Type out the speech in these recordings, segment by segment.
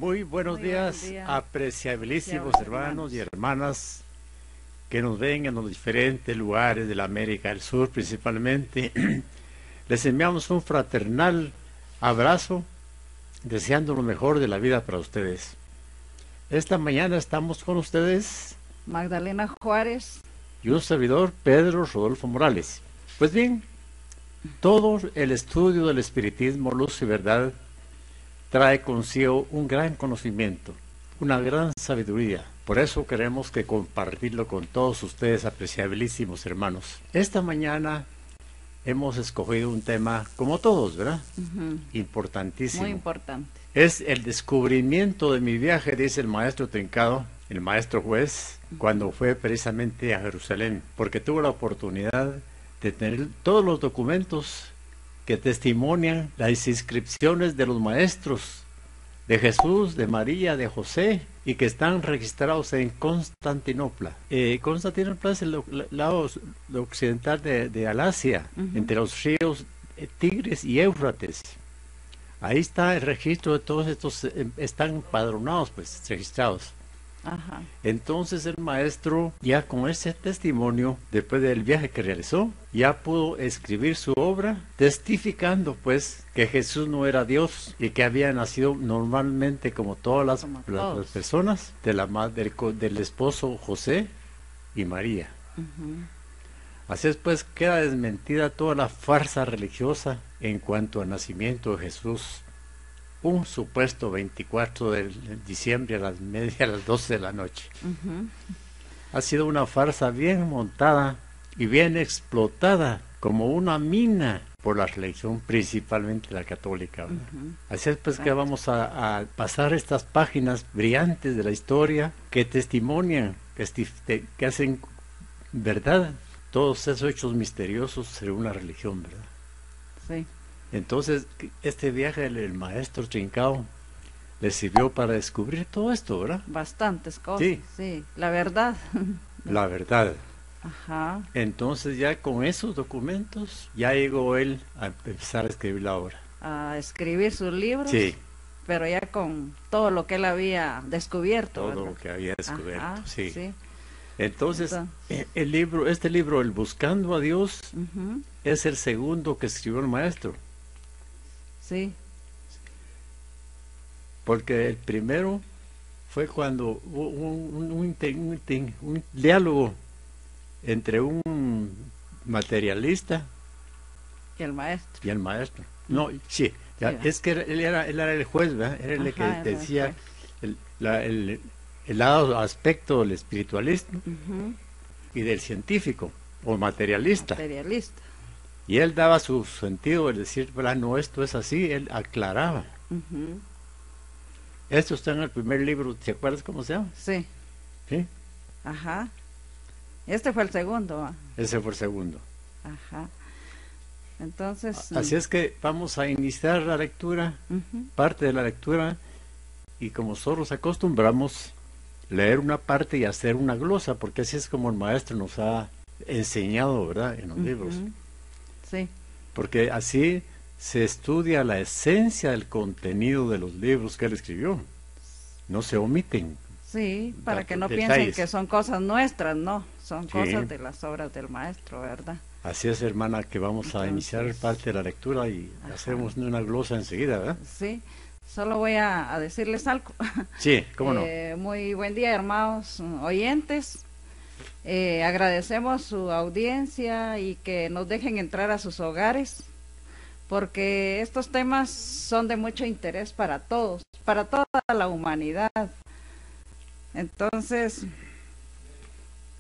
Muy buenos días, apreciabilísimos hermanos y hermanas que nos ven en los diferentes lugares de la América del Sur principalmente. Les enviamos un fraternal abrazo, deseando lo mejor de la vida para ustedes. Esta mañana estamos con ustedes Magdalena Juárez y un servidor, Pedro Rodolfo Morales. Pues bien, todo el estudio del espiritismo, luz y verdad trae consigo un gran conocimiento, una gran sabiduría. Por eso queremos que compartirlo con todos ustedes, apreciabilísimos hermanos. Esta mañana hemos escogido un tema, como todos, ¿verdad? Importantísimo. muy importante. Es el descubrimiento de mi viaje, dice el maestro Trincado, el maestro juez, cuando fue precisamente a Jerusalén, porque tuvo la oportunidad de tener todos los documentos que testimonian las inscripciones de los maestros de Jesús, de María, de José, y que están registrados en Constantinopla. Constantinopla es el lado occidental de Alasia, entre los ríos Tigris y Éufrates. Ahí está el registro de todos estos, están empadronados, pues, registrados. Ajá. Entonces el maestro, ya con ese testimonio, después del viaje que realizó, ya pudo escribir su obra, testificando pues que Jesús no era Dios y que había nacido normalmente como todas las personas de del esposo José y María. Así es pues, queda desmentida toda la farsa religiosa en cuanto al nacimiento de Jesús, un supuesto 24 de diciembre a las 12 de la noche. Ha sido una farsa bien montada y bien explotada como una mina por la religión, principalmente la católica. Así es pues que vamos a pasar estas páginas brillantes de la historia que testimonian, que hacen verdad todos esos hechos misteriosos según la religión, ¿verdad? Sí. Entonces, este viaje del maestro Trincao le sirvió para descubrir todo esto, ¿verdad? Bastantes cosas, Sí. sí, la verdad. La verdad. Ajá. Entonces ya con esos documentos, ya llegó él a empezar a escribir la obra. A escribir sus libros, Sí. pero ya con todo lo que él había descubierto. Todo ¿verdad? lo que había descubierto, Ajá, sí. sí. Entonces, este libro, El Buscando a Dios, es el segundo que escribió el maestro. Sí. Porque el primero fue cuando hubo un diálogo entre un materialista Y el maestro. y el maestro. No, sí, ya, Sí, es que él era el juez, ¿verdad? Era el que Ajá, era el decía juez. el lado aspecto del espiritualista y del científico o materialista. Materialista. Y él daba su sentido, el decir, no, esto es así, él aclaraba. Esto está en el primer libro, ¿te acuerdas cómo se llama? Sí. Sí, Ajá. Este fue el segundo. ese fue el segundo. Ajá. Entonces. Así es que vamos a iniciar la lectura, parte de la lectura, y como nosotros acostumbramos, leer una parte y hacer una glosa, porque así es como el maestro nos ha enseñado, ¿verdad?, en los libros. Sí. Porque así se estudia la esencia del contenido de los libros que él escribió. No se omiten. Sí, para que no detalles. piensen que son cosas nuestras, no, son Sí. cosas de las obras del maestro, ¿verdad? Así es, hermana, que vamos a Entonces, iniciar parte de la lectura y hacemos una glosa enseguida, ¿verdad? Sí, solo voy a decirles algo. Sí, cómo no. Muy buen día, hermanos oyentes. Agradecemos su audiencia y que nos dejen entrar a sus hogares, porque estos temas son de mucho interés para todos, para toda la humanidad. Entonces,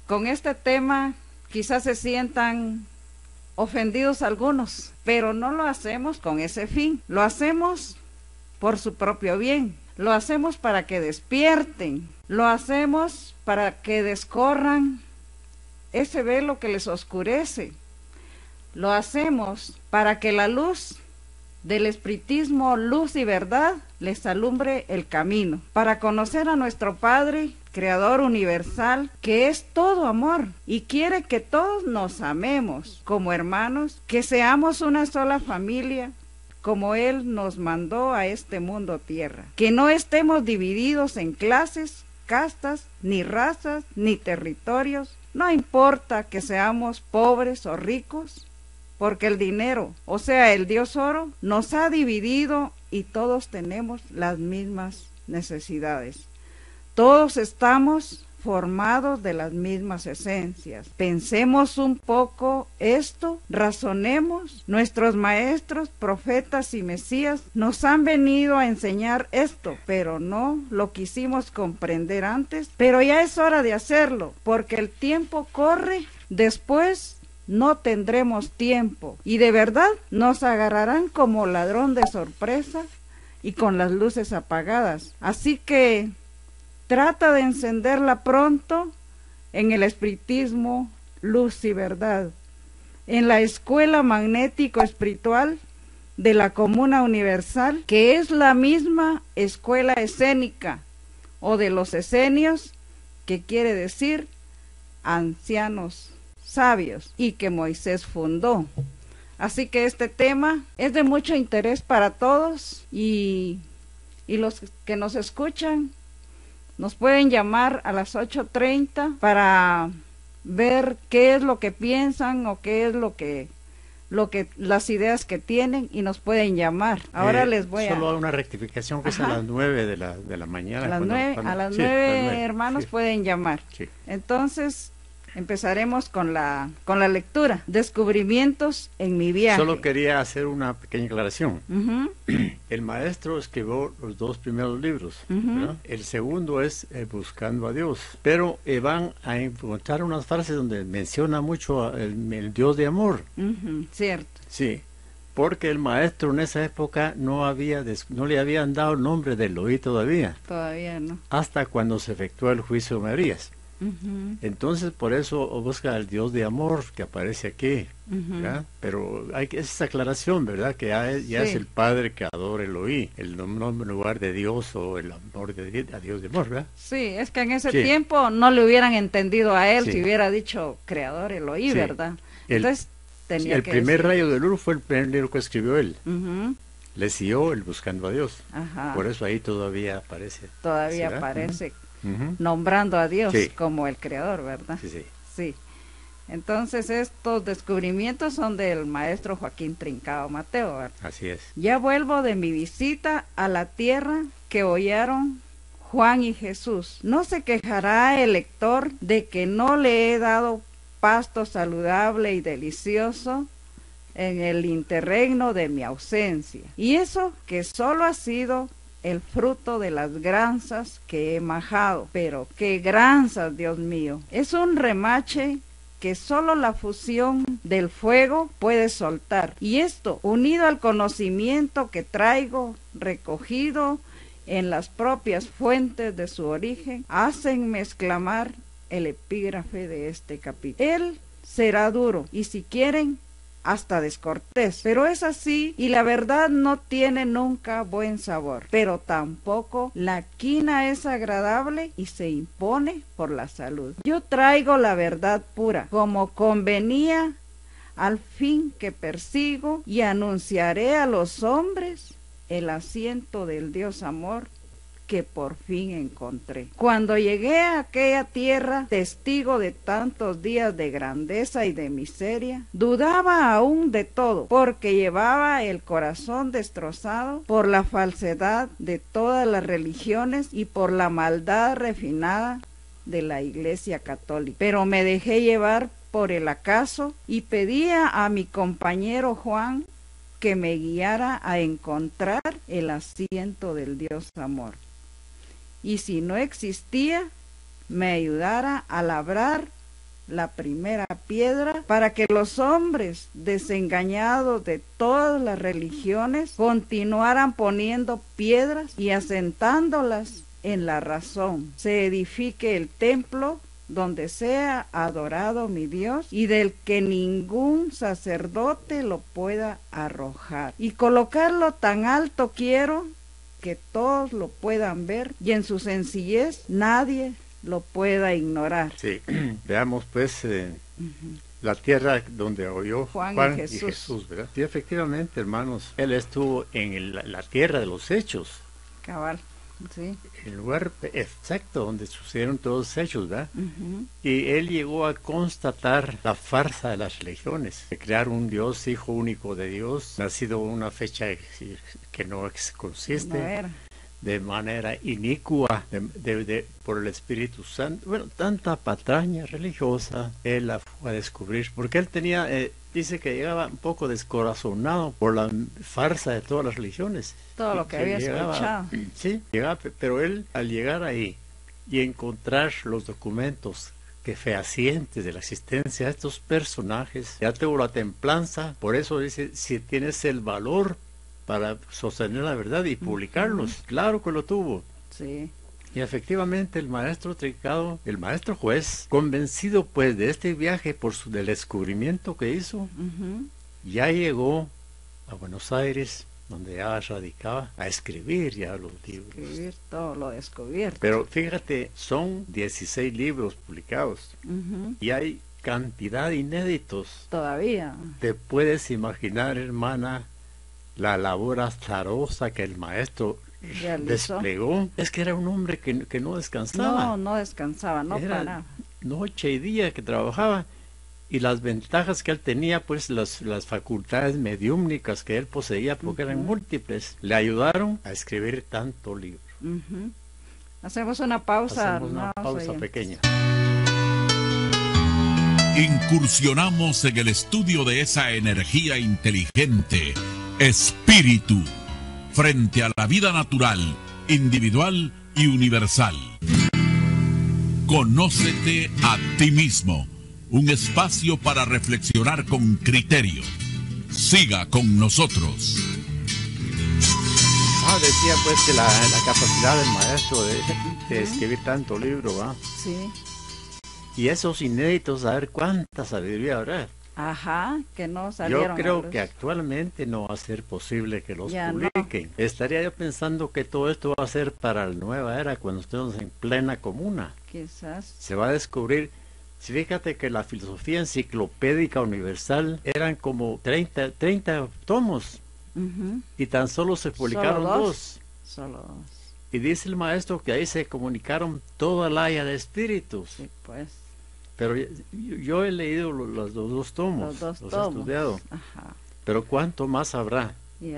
con este tema quizás se sientan ofendidos algunos, pero no lo hacemos con ese fin, lo hacemos por su propio bien, lo hacemos para que despierten, lo hacemos para que descorran ese velo que les oscurece, lo hacemos para que la luz del espiritismo, luz y verdad, les alumbre el camino, para conocer a nuestro Padre, Creador universal, que es todo amor y quiere que todos nos amemos como hermanos, que seamos una sola familia, como Él nos mandó a este mundo tierra. Que no estemos divididos en clases, castas, ni razas, ni territorios. No importa que seamos pobres o ricos, porque el dinero, o sea, el dios oro, nos ha dividido y todos tenemos las mismas necesidades. Todos estamos formados de las mismas esencias. Pensemos un poco esto, razonemos. Nuestros maestros, profetas y mesías nos han venido a enseñar esto, pero no lo quisimos comprender antes. Pero ya es hora de hacerlo, porque el tiempo corre. Después no tendremos tiempo y de verdad nos agarrarán como ladrón de sorpresa y con las luces apagadas. Así que trata de encenderla pronto en el espiritismo, luz y verdad, en la escuela magnético-espiritual de la Comuna Universal, que es la misma escuela escénica o de los esenios, que quiere decir ancianos sabios, y que Moisés fundó. Así que este tema es de mucho interés para todos y los que nos escuchan nos pueden llamar a las 8:30 para ver qué es lo que piensan o qué es lo que las ideas que tienen, y nos pueden llamar. Ahora les voy solo una rectificación, que es a las 9 de la mañana. A las 9, hermanos, sí, pueden llamar. Sí. Entonces empezaremos con la lectura. Descubrimientos en mi viaje. Solo quería hacer una pequeña aclaración. El maestro escribió los 2 primeros libros, ¿verdad? El segundo es Buscando a Dios. Pero van a encontrar unas frases donde menciona mucho el Dios de amor. Cierto. Sí, porque el maestro en esa época no le habían dado el nombre de Elohí todavía. Todavía no. Hasta cuando se efectuó el juicio de Marías. Entonces por eso busca al Dios de amor que aparece aquí, ¿verdad? Pero hay esa aclaración, ¿verdad? Que ya es el Padre que adora Elohí, el nombre en lugar de Dios, o el amor a Dios de amor, ¿verdad? Sí, es que en ese tiempo no le hubieran entendido a él si hubiera dicho creador Elohí, ¿verdad? Entonces tenía el que primer decir. rayo de luz fue el primer libro que escribió él. Le siguió el Buscando a Dios. Por eso ahí todavía aparece. Todavía aparece. Nombrando a Dios como el creador, ¿verdad? Sí. Entonces estos descubrimientos son del maestro Joaquín Trincao Mateo, ¿verdad? Así es. Ya vuelvo de mi visita a la tierra que hollaron Juan y Jesús. No se quejará el lector de que no le he dado pasto saludable y delicioso en el interregno de mi ausencia. Y eso que solo ha sido el fruto de las granzas que he majado. Pero qué granzas, Dios mío. Es un remache que solo la fusión del fuego puede soltar. Y esto, unido al conocimiento que traigo recogido en las propias fuentes de su origen, hacenme exclamar el epígrafe de este capítulo. Él será duro, y si quieren, hasta descortés, pero es así, y la verdad no tiene nunca buen sabor, pero tampoco la quina es agradable y se impone por la salud. Yo traigo la verdad pura, como convenía al fin que persigo, y anunciaré a los hombres el asiento del Dios amor que por fin encontré. Cuando llegué a aquella tierra, testigo de tantos días de grandeza y de miseria, dudaba aún de todo, porque llevaba el corazón destrozado por la falsedad de todas las religiones y por la maldad refinada de la Iglesia católica. Pero me dejé llevar por el acaso y pedía a mi compañero Juan que me guiara a encontrar el asiento del Dios amor. Y si no existía, me ayudara a labrar la primera piedra para que los hombres, desengañados de todas las religiones, continuaran poniendo piedras y asentándolas en la razón. Se edifique el templo donde sea adorado mi Dios, y del que ningún sacerdote lo pueda arrojar. Y colocarlo tan alto quiero que todos lo puedan ver, y en su sencillez nadie lo pueda ignorar. Sí, veamos pues la tierra donde oyó Juan y y Jesús. Jesús, ¿verdad? Sí, efectivamente, hermanos, él estuvo en la tierra de los hechos, Cabal, sí. el lugar exacto donde sucedieron todos los hechos, ¿verdad? Ujú. Y él llegó a constatar la farsa de las religiones, de crear un Dios, hijo único de Dios, nacido en una fecha que no No consiste, era. de manera inicua por el Espíritu Santo. Bueno, tanta patraña religiosa él la fue a descubrir, porque él tenía, dice que llegaba un poco descorazonado por la farsa de todas las religiones. Todo lo que había escuchado. Sí, llegaba, pero él al llegar ahí y encontrar los documentos que fehacientes de la existencia de estos personajes, ya tuvo la templanza, por eso dice, si tienes el valor para sostener la verdad y publicarlos. Claro que lo tuvo. Sí. Y efectivamente el maestro Trincado, el maestro juez, convencido pues de este viaje del descubrimiento que hizo, Ujú. ya llegó a Buenos Aires, donde ya radicaba, a escribir ya los libros. Escribir todo lo descubierto. Pero fíjate, son 16 libros publicados Ujú. y hay cantidad de inéditos. Todavía. Te puedes imaginar, hermana, la labor azarosa que el maestro Realizó. desplegó. Es que era un hombre que no descansaba. No, no descansaba, no Era paraba. noche y día que trabajaba. Y las ventajas que él tenía, pues las facultades mediúmnicas que él poseía, porque eran múltiples, le ayudaron a escribir tanto libro. Ujú. Hacemos una pausa. Hacemos una hermanos pausa oyentes. pequeña. Incursionamos en el estudio de esa energía inteligente, espíritu, frente a la vida natural, individual y universal. Conócete a ti mismo, un espacio para reflexionar con criterio. Siga con nosotros. Decía pues que la capacidad del maestro de escribir tanto libro, ¿va? Sí. Y esos inéditos, a ver cuánta sabiduría habrá. Ajá, que no salieron. Yo a creo luz. que actualmente no va a ser posible que los Ya no. publiquen. Estaría yo pensando que todo esto va a ser para la nueva era, cuando estemos en plena comuna. Quizás. Se va a descubrir. Si fíjate que la filosofía enciclopédica universal eran como 30 tomos Ujú. y tan solo se publicaron Solo dos. Solo dos. Y dice el maestro que ahí se comunicaron toda la haya de espíritus. Sí, pues. Pero yo he leído los dos tomos, Los dos los he tomos. estudiado. Ajá. Pero ¿cuánto más habrá? Y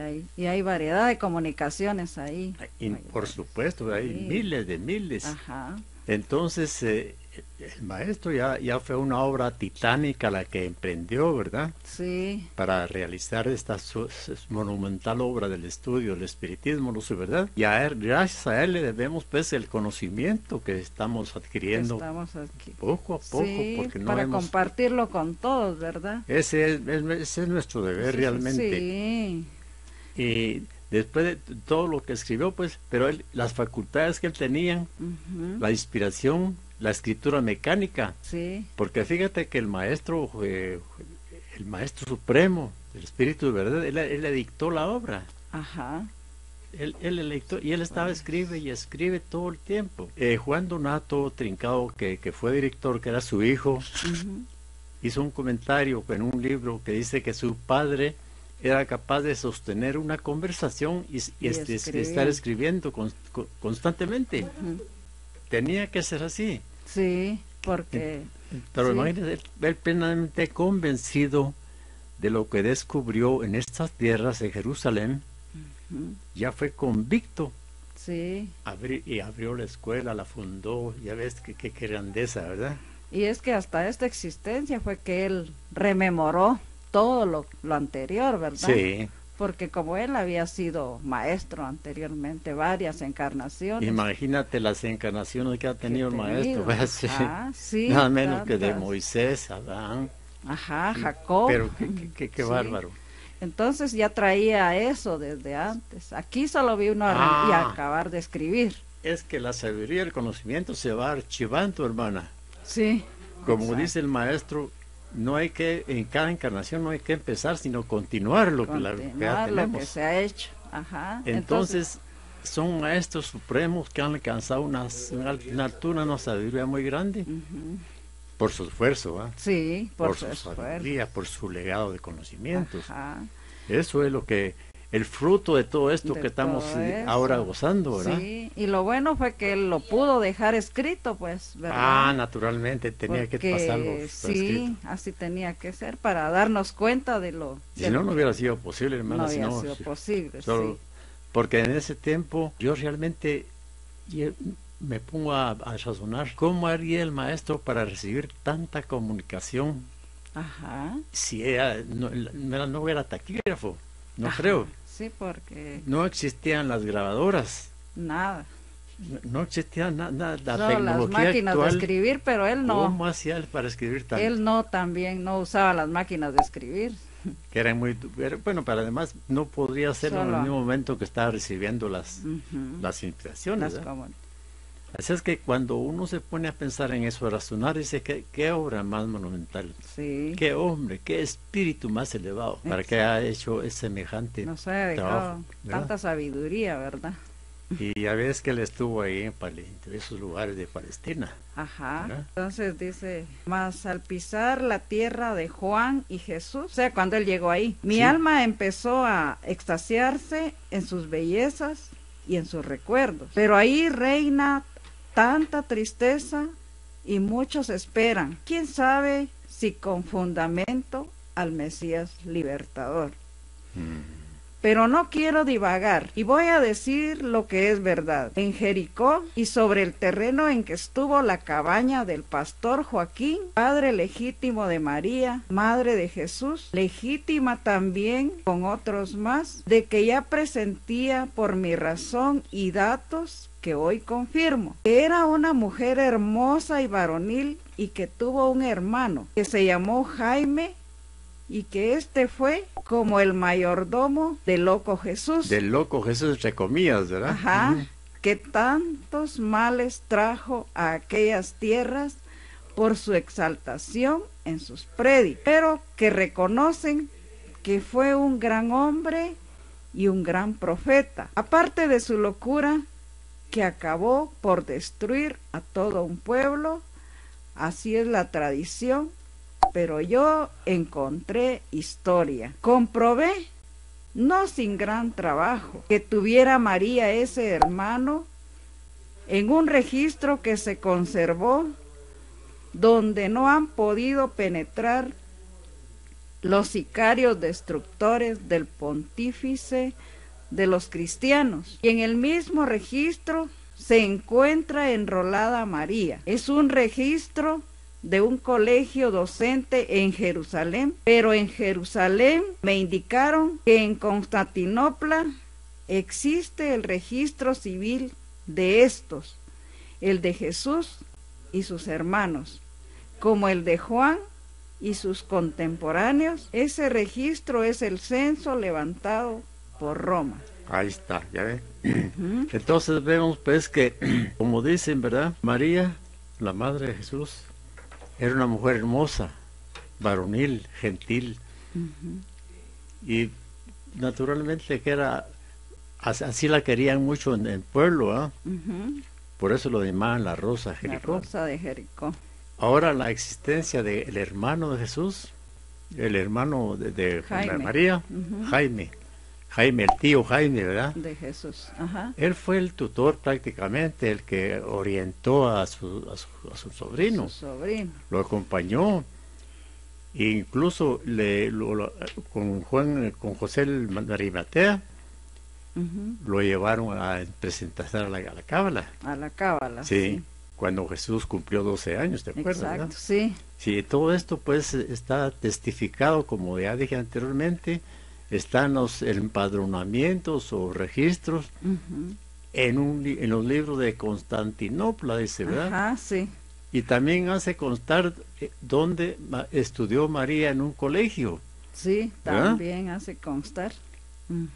hay variedad de comunicaciones ahí. Y por supuesto, hay Sí. miles de miles. Ajá. Entonces, el maestro ya fue una obra titánica la que emprendió, ¿verdad? Sí. Para realizar esta monumental obra del estudio del espiritismo, ¿no es verdad? Y a él, gracias a él le debemos pues el conocimiento que estamos adquiriendo Estamos aquí. poco a poco, Sí, porque no para hemos... compartirlo con todos, ¿verdad? Ese es nuestro deber realmente. Sí. Y después de todo lo que escribió, pues, pero las facultades que él tenía, Ujú. la inspiración, la escritura mecánica, Sí. porque fíjate que el maestro supremo, el Espíritu de Verdad, él le dictó la obra. Ajá. Él le dictó, y él estaba escribe y escribe todo el tiempo. Juan Donato Trincado, que fue director, que era su hijo, Ujú. hizo un comentario en un libro que dice que su padre era capaz de sostener una conversación y escribir. estar escribiendo constantemente. Ujú. Tenía que ser así. Sí, porque Pero Sí. imagínate, él plenamente convencido de lo que descubrió en estas tierras de Jerusalén, ujú, ya fue convicto sí. y abrió la escuela, la fundó. Ya ves qué grandeza, ¿verdad? Y es que hasta esta existencia fue que él rememoró todo lo anterior, ¿verdad? Sí. Porque como él había sido maestro anteriormente, varias encarnaciones. Imagínate las encarnaciones que ha tenido el que maestro. tenido. Sí. Ajá, sí, Nada menos que de tantas. Moisés, Adán. Ajá, Jacob. Pero qué Sí. bárbaro. Entonces ya traía eso desde antes. Aquí solo vi uno y acabar de escribir. Es que la sabiduría y el conocimiento se va archivando, hermana. Sí. Como exacto. dice el maestro, no hay que, en cada encarnación no hay que empezar, sino continuar lo que ya Continuar lo tenemos. que se ha hecho. Ajá. Entonces, son maestros supremos que han alcanzado una altura, una sabiduría muy grande. Ujú. Por su esfuerzo, ¿ah? Sí, por su su esfuerzo. sabiduría, por su legado de conocimientos. Ajá. Eso es lo que, el fruto de todo esto De que estamos todo eso. ahora gozando, ¿verdad? Sí, y lo bueno fue que él lo pudo dejar escrito, pues, ¿verdad? Ah, naturalmente, tenía que Porque pasarlo por escrito. sí, así tenía que ser para darnos cuenta de lo Si no, no hubiera sido posible, hermana. no si había no, sido si- posible, solo- sí. Porque en ese tiempo yo realmente me pongo a razonar cómo haría el maestro para recibir tanta comunicación Ajá. si no hubiera taquígrafo. No Ajá, creo. sí, porque No existían las grabadoras. nada. No existía nada. La Solo las tecnología máquinas actual. de escribir, pero él no. ¿Cómo hacía él para escribir tanto? Él no también, no usaba las máquinas de escribir. Que eran bueno, pero además no podría hacerlo en el Solo- mismo momento que estaba recibiendo las Ujú. inspiraciones. Las ¿verdad? comun- Así es que cuando uno se pone a pensar en eso, a razonar, dice que qué obra más monumental, Sí, qué hombre, qué espíritu más elevado para que haya hecho ese semejante nos ha dejado trabajo, ¿verdad? tanta sabiduría, ¿verdad? Y ya ves que él estuvo ahí en esos lugares de Palestina. Ajá. ¿Verdad? Entonces dice, mas al pisar la tierra de Juan y Jesús, o sea, cuando él llegó ahí, mi Sí. alma empezó a extasiarse en sus bellezas y en sus recuerdos. Pero ahí reina tanta tristeza y muchos esperan, quién sabe si con fundamento al Mesías libertador. Pero no quiero divagar y voy a decir lo que es verdad. En Jericó y sobre el terreno en que estuvo la cabaña del pastor Joaquín, padre legítimo de María, madre de Jesús, legítima también con otros más, de que ya presentía por mi razón y datos que hoy confirmo, que era una mujer hermosa y varonil y que tuvo un hermano que se llamó Jaime, y que este fue como el mayordomo del loco Jesús. Del loco Jesús, entre comillas, ¿verdad? Ajá, Ujú. que tantos males trajo a aquellas tierras por su exaltación en sus prédicos, pero que reconocen que fue un gran hombre y un gran profeta, aparte de su locura que acabó por destruir a todo un pueblo. Así es la tradición, pero yo encontré historia. Comprobé, no sin gran trabajo, que tuviera María ese hermano en un registro que se conservó, donde no han podido penetrar los sicarios destructores del pontífice de los cristianos. Y en el mismo registro se encuentra enrolada María. Es un registro de un colegio docente en Jerusalén, pero en Jerusalén me indicaron que en Constantinopla existe el registro civil de estos, el de Jesús y sus hermanos, como el de Juan y sus contemporáneos. Ese registro es el censo levantado por Roma. Ahí está, ya ven. Entonces vemos pues que, como dicen, ¿verdad? María, la madre de Jesús, era una mujer hermosa, varonil, gentil, y naturalmente que era, así la querían mucho en el pueblo, ¿ah? Por eso lo llamaban la Rosa de La Jericó. Rosa de Jericó. Ahora la existencia del hermano de Jesús, el hermano de Jaime. María, Jaime, el tío Jaime, ¿verdad? De Jesús. Ajá. Él fue el tutor prácticamente, el que orientó a su sobrino, Su sobrino. lo acompañó, e incluso con José de Arimatea lo llevaron a presentar a la Cábala. A la cábala. Sí, cuando Jesús cumplió 12 años, ¿te acuerdas? Exacto, ¿verdad? sí. Sí, todo esto pues está testificado, como ya dije anteriormente, están los empadronamientos o registros en los libros de Constantinopla, dice, ¿verdad? Ajá, sí. Y también hace constar dónde estudió María en un colegio. Sí, ¿verdad? también hace constar.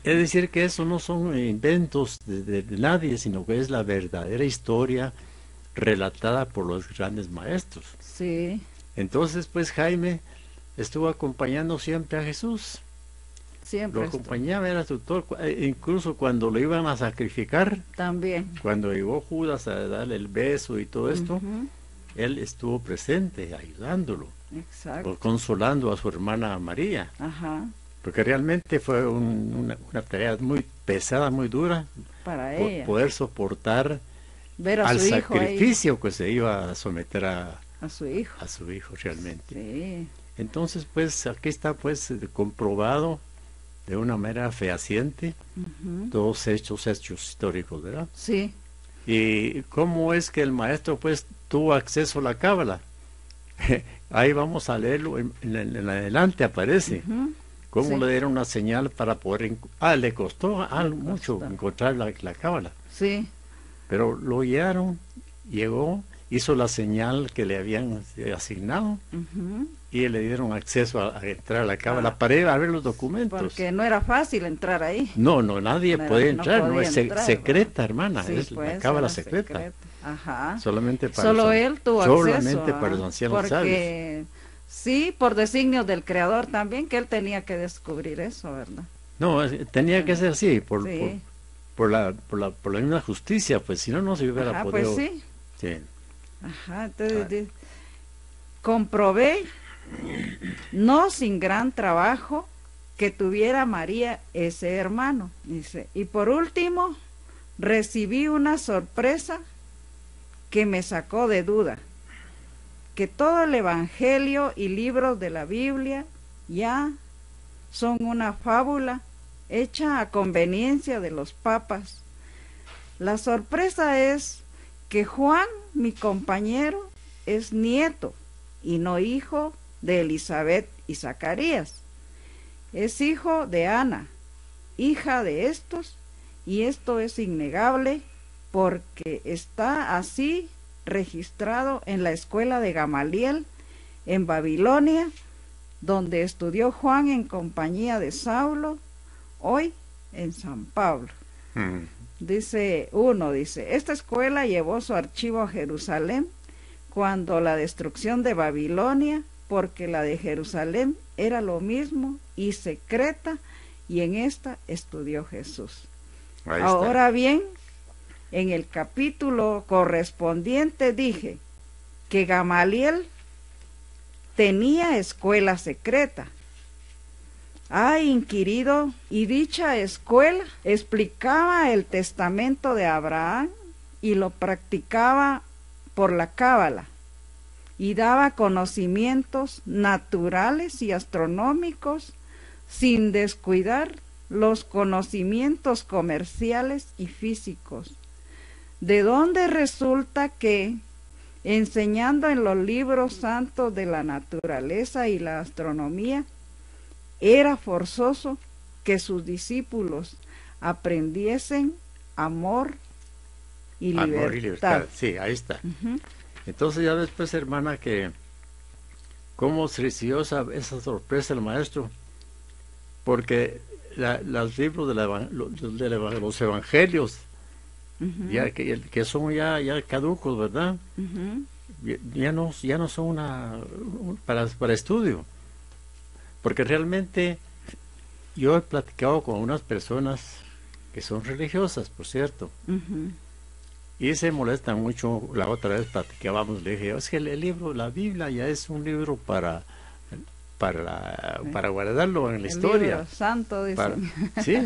Es decir, que eso no son inventos de nadie, sino que es la verdadera historia relatada por los grandes maestros. Sí, Entonces, pues Jaime estuvo acompañando siempre a Jesús. siempre. Lo acompañaba, era tutor, incluso cuando lo iban a sacrificar, También. cuando llegó Judas a darle el beso y todo esto, él estuvo presente, ayudándolo, Exacto. consolando a su hermana María, Ajá. porque realmente fue una tarea muy pesada, muy dura, Para ella. poder soportar Ver a al su hijo ahí, sacrificio que se iba a someter a su hijo. a su hijo realmente. Sí. Entonces, pues, aquí está, pues, comprobado de una manera fehaciente Ujú. todos estos hechos históricos, ¿verdad? Sí. Y cómo es que el maestro, pues, tuvo acceso a la cábala. Ahí vamos a leerlo en adelante, aparece. Ujú. Cómo Sí. le dieron una señal para poder... le costó mucho encontrar la cábala. Sí. Pero lo guiaron, llegó, hizo la señal que le habían asignado Ujú. y le dieron acceso a entrar a la cábala para ir a ver los documentos. Porque no era fácil entrar ahí. No, nadie No puede era- no entrar, no, podía es entrar, secreta, hermana, Sí, es pues, la cábala era secreta. Ajá. Solamente para Solo los- él tuvo solamente acceso. para los ancianos sabios. Porque sí, por designio del Creador también, que él tenía que descubrir eso, ¿verdad? No, tenía que ser así, Sí. por la misma justicia, pues si no, no se hubiera Ajá, podido. pues sí. Sí. Ajá, entonces comprobé, no sin gran trabajo, que tuviera María ese hermano, dice. Y por último, recibí una sorpresa que me sacó de duda, que todo el Evangelio y libros de la Biblia ya son una fábula hecha a conveniencia de los papas. La sorpresa es que Juan, mi compañero, es nieto y no hijo de Elizabeth y Zacarías. Es hijo de Ana, hija de estos, y esto es innegable porque está así registrado en la escuela de Gamaliel en Babilonia, donde estudió Juan en compañía de Saulo, hoy en San Pablo. Dice, esta escuela llevó su archivo a Jerusalén cuando la destrucción de Babilonia, porque la de Jerusalén era lo mismo y secreta, y en esta estudió Jesús. Ahí está. Ahora bien, en el capítulo correspondiente dije que Gamaliel tenía escuela secreta. Ha inquirido, y dicha escuela explicaba el testamento de Abraham y lo practicaba por la cábala, y daba conocimientos naturales y astronómicos sin descuidar los conocimientos comerciales y físicos, de donde resulta que, enseñando en los libros santos de la naturaleza y la astronomía, era forzoso que sus discípulos aprendiesen amor y libertad. Amor y libertad, sí, ahí está. Ujú. Entonces ya después, hermana, que cómo se recibió esa sorpresa el maestro, porque los libros los evangelios, Ujú. ya que son ya caducos, ¿verdad? Ujú. Ya no son para estudio, porque realmente yo he platicado con unas personas que son religiosas, por cierto, Ujú. y se molestan mucho. La otra vez platicábamos, le dije, es que el libro, la Biblia ya es un libro para guardarlo en la El historia. libro santo, dicen. Sí,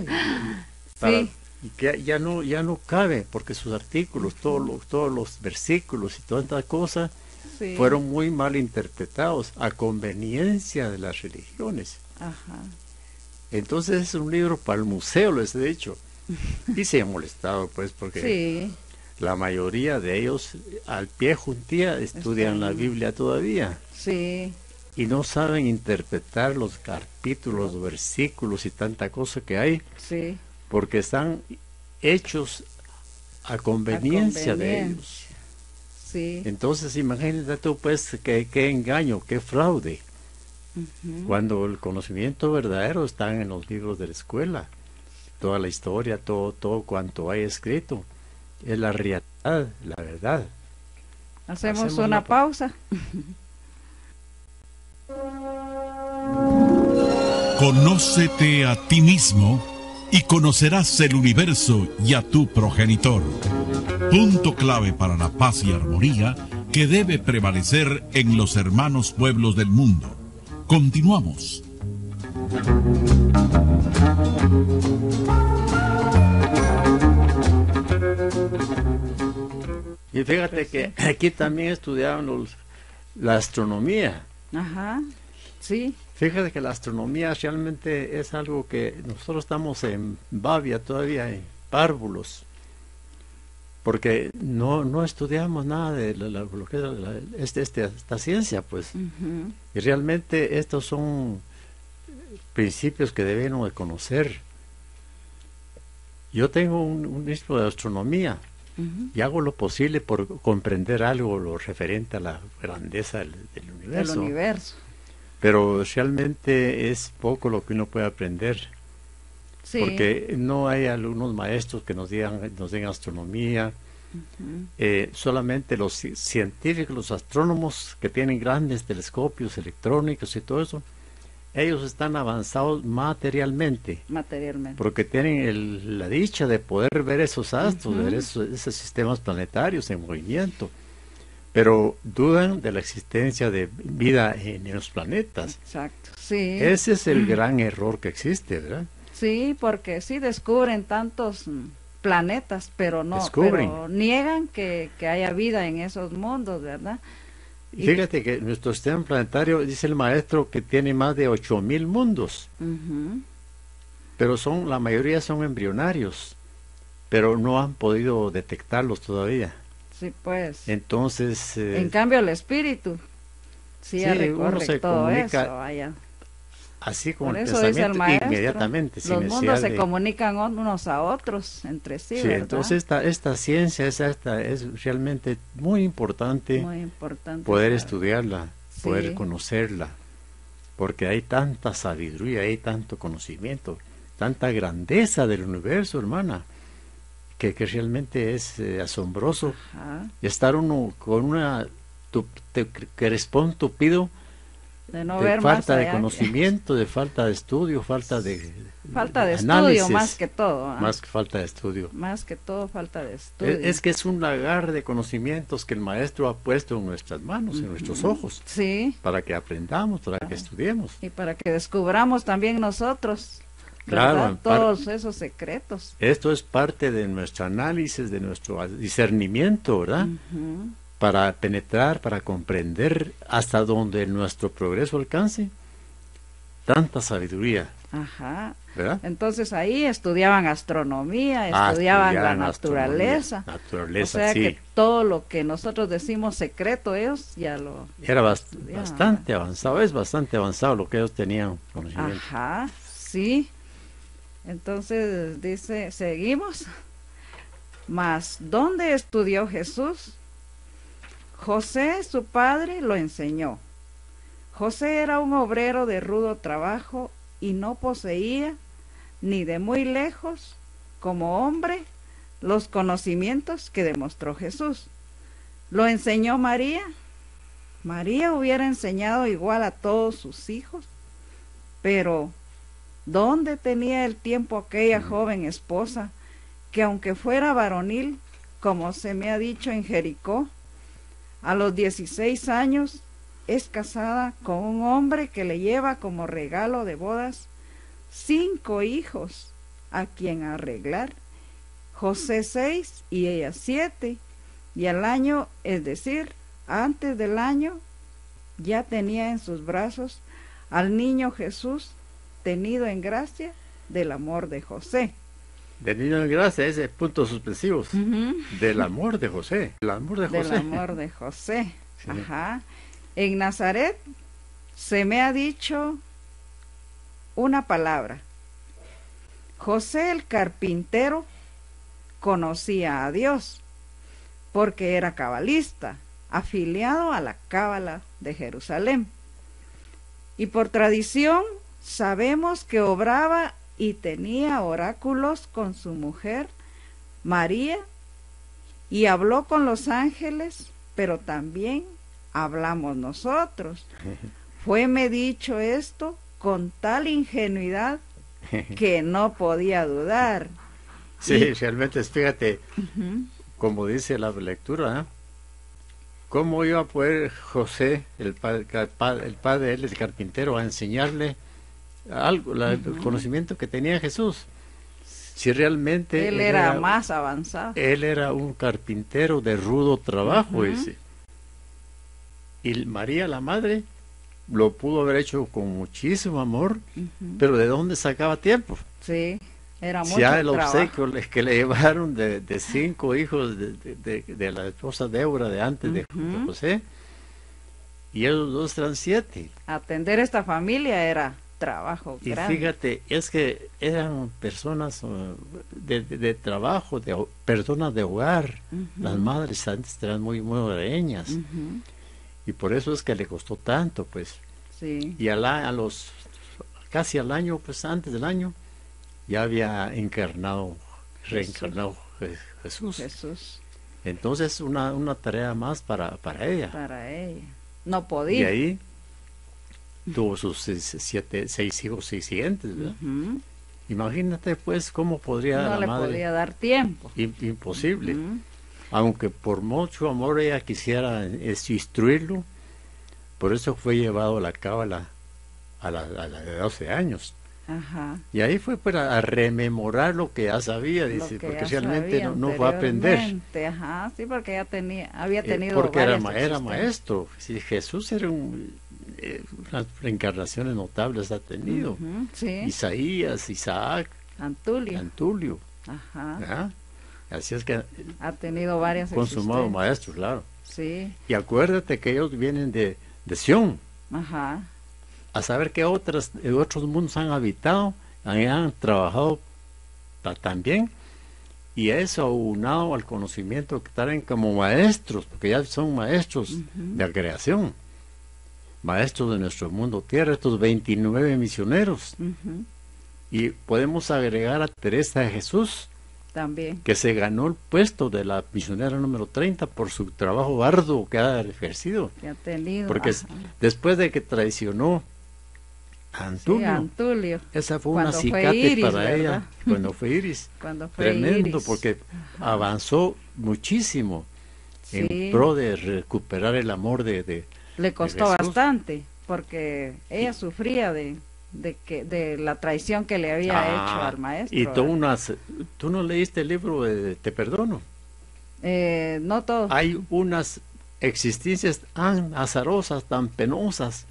Sí. y que ya no cabe, porque sus artículos, todos los versículos y todas estas cosas Sí. fueron muy mal interpretados a conveniencia de las religiones. Ajá. Entonces es un libro para el museo, les he dicho. Y se han molestado, pues, porque Sí. la mayoría de ellos al pie juntía estudian la Biblia todavía Sí. y no saben interpretar los capítulos, los versículos y tanta cosa que hay, Sí. porque están hechos a conveniencia de conveniencia. ellos. Sí. Entonces imagínate tú, pues, qué engaño, qué fraude, Ujú. cuando el conocimiento verdadero está en los libros de la escuela. Toda la historia, todo cuanto hay escrito, es la realidad, la verdad. Hacemos una pausa. Conócete a ti mismo y conocerás el universo y a tu progenitor. Punto clave para la paz y armonía que debe prevalecer en los hermanos pueblos del mundo. Continuamos. Y fíjate que aquí también estudiaban la astronomía. Ajá, sí. Fíjate que la astronomía realmente es algo que nosotros estamos en Bavia todavía, en párvulos, porque no estudiamos nada de lo que es esta ciencia, pues. Ujú. Y realmente estos son principios que debemos de conocer. Yo tengo un libro de astronomía y hago lo posible por comprender algo lo referente a la grandeza del universo. Del universo. Pero realmente es poco lo que uno puede aprender, Sí. porque no hay algunos maestros que nos den astronomía. Solamente los científicos, los astrónomos que tienen grandes telescopios electrónicos y todo eso, ellos están avanzados materialmente, porque tienen la dicha de poder ver esos astros, ver esos sistemas planetarios en movimiento, pero dudan de la existencia de vida en los planetas. Exacto, sí. Ese es el gran error que existe, ¿verdad? Sí, porque sí descubren tantos planetas, pero Descubren. niegan que haya vida en esos mundos, ¿verdad? Y fíjate que nuestro sistema planetario, dice el maestro, que tiene más de 8.000 mundos, pero la mayoría son embrionarios, pero no han podido detectarlos todavía. Sí, pues. Entonces, en cambio el espíritu sí ya recorre todo eso, vaya. Así como Por el eso dice el pensamiento, maestro, inmediatamente, sin los mundos necesidad se comunican unos a otros entre sí, Sí, ¿verdad? entonces esta ciencia es realmente muy importante, Muy importante poder saber. estudiarla, Sí. poder conocerla, porque hay tanta sabiduría, hay tanto conocimiento, tanta grandeza del universo, hermana, que realmente es asombroso estar uno con una crespón tupido de no de ver falta más de allá, conocimiento, de falta de estudio, falta de estudio más que todo, más que falta de estudio. Más que todo falta de estudio. Es que es un lagar de conocimientos que el maestro ha puesto en nuestras manos, en nuestros ojos, sí, para que aprendamos, para que estudiemos. y para que descubramos también nosotros, Claro, ¿verdad? Todos esos secretos. Esto es parte de nuestro análisis, de nuestro discernimiento, ¿verdad? Para penetrar, para comprender hasta donde nuestro progreso alcance tanta sabiduría. Ajá. ¿Verdad? Entonces ahí estudiaban astronomía, estudiaban la naturaleza. O sea sí. que todo lo que nosotros decimos secreto, ellos ya lo... Era bastante avanzado, es bastante avanzado lo que ellos tenían conocimiento. Ajá, sí. Entonces dice, seguimos. Mas, ¿dónde estudió Jesús? José, su padre, lo enseñó. José era un obrero de rudo trabajo y no poseía, ni de muy lejos, como hombre, los conocimientos que demostró Jesús. ¿Lo enseñó María? María hubiera enseñado igual a todos sus hijos, pero ¿dónde tenía el tiempo aquella joven esposa, que aunque fuera varonil, como se me ha dicho en Jericó, a los 16 años es casada con un hombre que le lleva como regalo de bodas 5 hijos a quien arreglar? José 6 y ella 7, y al año, es decir, antes del año, ya tenía en sus brazos al niño Jesús, tenido en gracia del amor de José. Del niño en gracia, ese punto suspensivos. Del amor de José. El amor de José. Del amor de José. Sí. Ajá. En Nazaret se me ha dicho una palabra. José el carpintero conocía a Dios, porque era cabalista, afiliado a la cábala de Jerusalén. Y por tradición sabemos que obraba y tenía oráculos con su mujer María, y habló con los ángeles, pero también hablamos nosotros. Fueme dicho esto con tal ingenuidad que no podía dudar. Sí, realmente, fíjate, como dice la lectura, ¿Cómo iba a poder José, el padre de él, el carpintero, a enseñarle algo, el conocimiento que tenía Jesús? Si realmente él era más avanzado. Él era un carpintero de rudo trabajo, dice. Y María, la madre, lo pudo haber hecho con muchísimo amor, pero ¿de dónde sacaba tiempo? Sí, era mucho si ya el trabajo. obsequio que le llevaron de 5 hijos de la esposa Débora de antes de José, y ellos 2 eran 7. Atender esta familia era trabajo y grande. Fíjate, es que eran personas de trabajo, personas de hogar. Las madres antes eran muy hogareñas, y por eso es que le costó tanto, pues. Sí. Y casi al año, pues antes del año, ya había reencarnado Jesús. Entonces una tarea más para ella. Para ella. No podía. Y ahí tuvo sus 6 hijos siguientes, ¿verdad? Imagínate pues cómo podría no la le madre. Podía dar tiempo. Imposible. Aunque por mucho amor ella quisiera instruirlo, por eso fue llevado a la cábala a la de 12 años. Ajá. Y ahí fue para rememorar lo que ya sabía, dice, porque realmente no fue a aprender. Ajá, sí, porque ya había tenido porque era varias maestro. Sí, Jesús era unas reencarnaciones notables ha tenido. Sí. Isaías, Isaac, Antulio. Ajá. ¿Ah? Así es que ha tenido varias consumado maestros, claro. Sí. Y acuérdate que ellos vienen de Sión. Ajá. A saber que otros mundos han habitado, han trabajado también, y eso aunado al conocimiento que traen como maestros, porque ya son maestros de la creación, maestros de nuestro mundo tierra, estos 29 misioneros. Y podemos agregar a Teresa de Jesús, también, que se ganó el puesto de la misionera número 30 por su trabajo arduo que ha ejercido. Que ha tenido. Porque después de que traicionó a Antulio, esa fue una acicate para ¿verdad? Ella, cuando fue Iris. Tremendo, porque avanzó muchísimo en pro de recuperar el amor de le costó bastante, porque ella sufría de la traición que le había hecho al maestro. Y tú no leíste el libro de Te Perdono. No todo. Hay unas existencias tan azarosas, tan penosas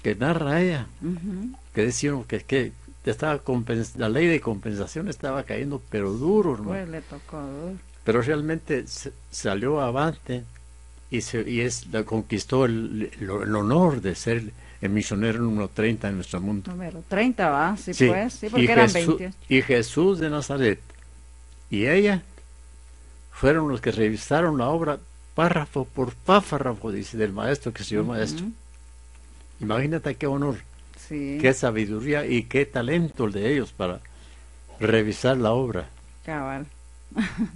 que narra ella, que decían que estaba la ley de compensación estaba cayendo, pero duro, ¿no? Pues le tocó duro. Pero realmente salió avante y conquistó el honor de ser el misionero número 30 en nuestro mundo. Número 30 va, sí pues, sí, porque eran 20. Y Jesús de Nazaret y ella fueron los que revisaron la obra párrafo por párrafo, dice, del maestro que se llama maestro. Imagínate qué honor, qué sabiduría y qué talento el de ellos para revisar la obra. Cabal.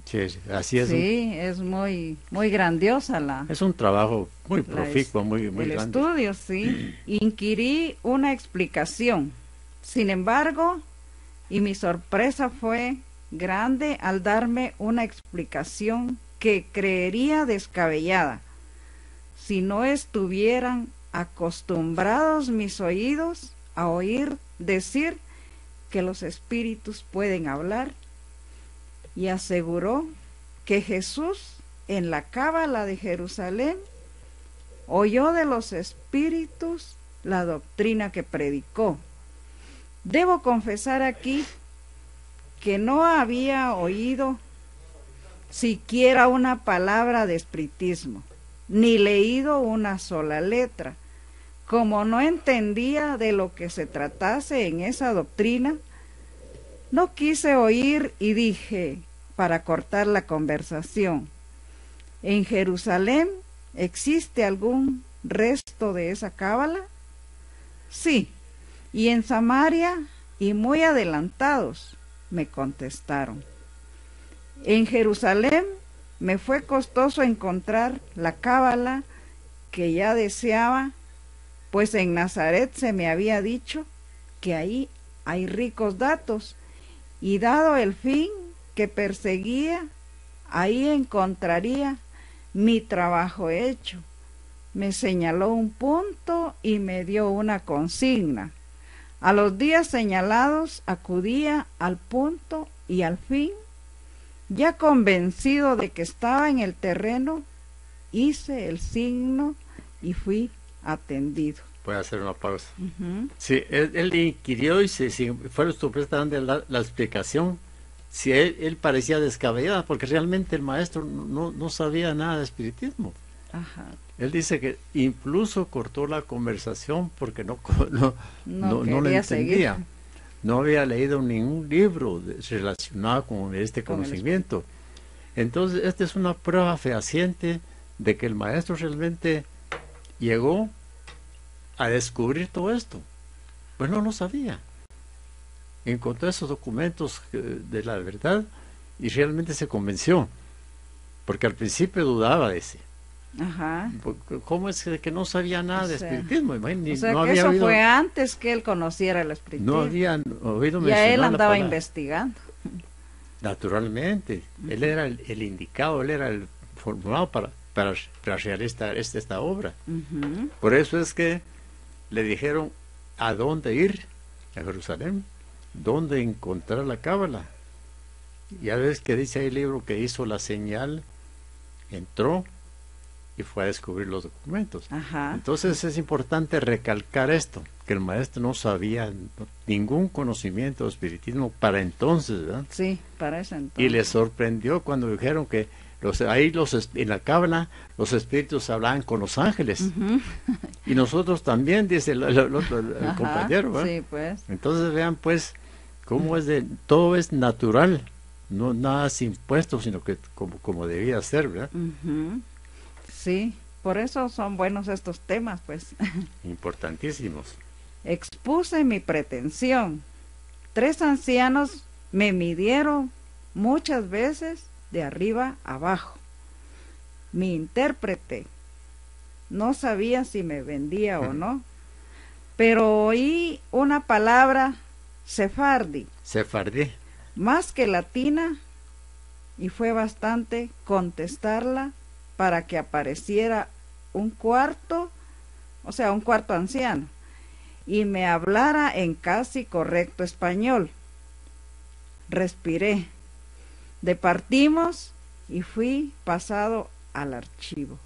Sí, así es. Sí, es muy grandiosa es un trabajo muy proficuo, muy grande. El estudio, sí. Inquirí una explicación. Sin embargo, y mi sorpresa fue grande al darme una explicación que creería descabellada si no estuvieran acostumbrados mis oídos a oír decir que los espíritus pueden hablar, y aseguró que Jesús en la cábala de Jerusalén oyó de los espíritus la doctrina que predicó. Debo confesar aquí que no había oído siquiera una palabra de espiritismo, ni leído una sola letra. Como no entendía de lo que se tratase en esa doctrina, no quise oír y dije, para cortar la conversación: ¿en Jerusalén existe algún resto de esa cábala? Sí, y en Samaria, y muy adelantados, me contestaron. En Jerusalén me fue costoso encontrar la cábala que ya deseaba, pues en Nazaret se me había dicho que ahí hay ricos datos, y dado el fin que perseguía, ahí encontraría mi trabajo hecho. Me señaló un punto y me dio una consigna. A los días señalados acudía al punto y al fin, ya convencido de que estaba en el terreno, hice el signo y fui atendido. Voy a hacer una pausa. Ujú. Sí, él inquirió y si fuera supuestamente la explicación, si él parecía descabellada, porque realmente el maestro no sabía nada de espiritismo. Ajá. Él dice que incluso cortó la conversación porque no le quería entendía. seguir. No había leído ningún libro relacionado con este Con el conocimiento. Entonces, esta es una prueba fehaciente de que el maestro realmente llegó a descubrir todo esto. Pues no lo sabía. Encontró esos documentos de la verdad y realmente se convenció. Porque al principio dudaba de ese. Ajá. ¿Cómo es que no sabía nada de espiritismo? O sea, no que había eso oído, fue antes que él conociera el espiritismo. no habían oído Ya mencionar él la andaba palabra. investigando. Naturalmente, él era el indicado, él era el formado para realizar esta obra. Ujú. Por eso es que le dijeron a dónde ir, a Jerusalén, dónde encontrar la cábala. Ya ves que dice ahí el libro que hizo la señal, entró y fue a descubrir los documentos. Ajá. Entonces es importante recalcar esto, que el maestro no sabía ningún conocimiento de espiritismo para entonces, ¿verdad? Sí, para ese entonces. Y le sorprendió cuando dijeron que en la cábala los espíritus hablaban con los ángeles. Ujú. Y nosotros también, dice el Ajá, compañero, ¿verdad? sí, pues. Entonces vean pues cómo todo es natural, no nada es impuesto, sino que como debía ser, ¿verdad? Ujú. Sí, por eso son buenos estos temas, pues. Importantísimos. Expuse mi pretensión. 3 ancianos me midieron muchas veces de arriba abajo. Mi intérprete no sabía si me vendía o no, pero oí una palabra sefardí, Sefardí. más que latina, y fue bastante contestarla para que apareciera un cuarto anciano, y me hablara en casi correcto español. Respiré. Departimos y fui pasado al archivo.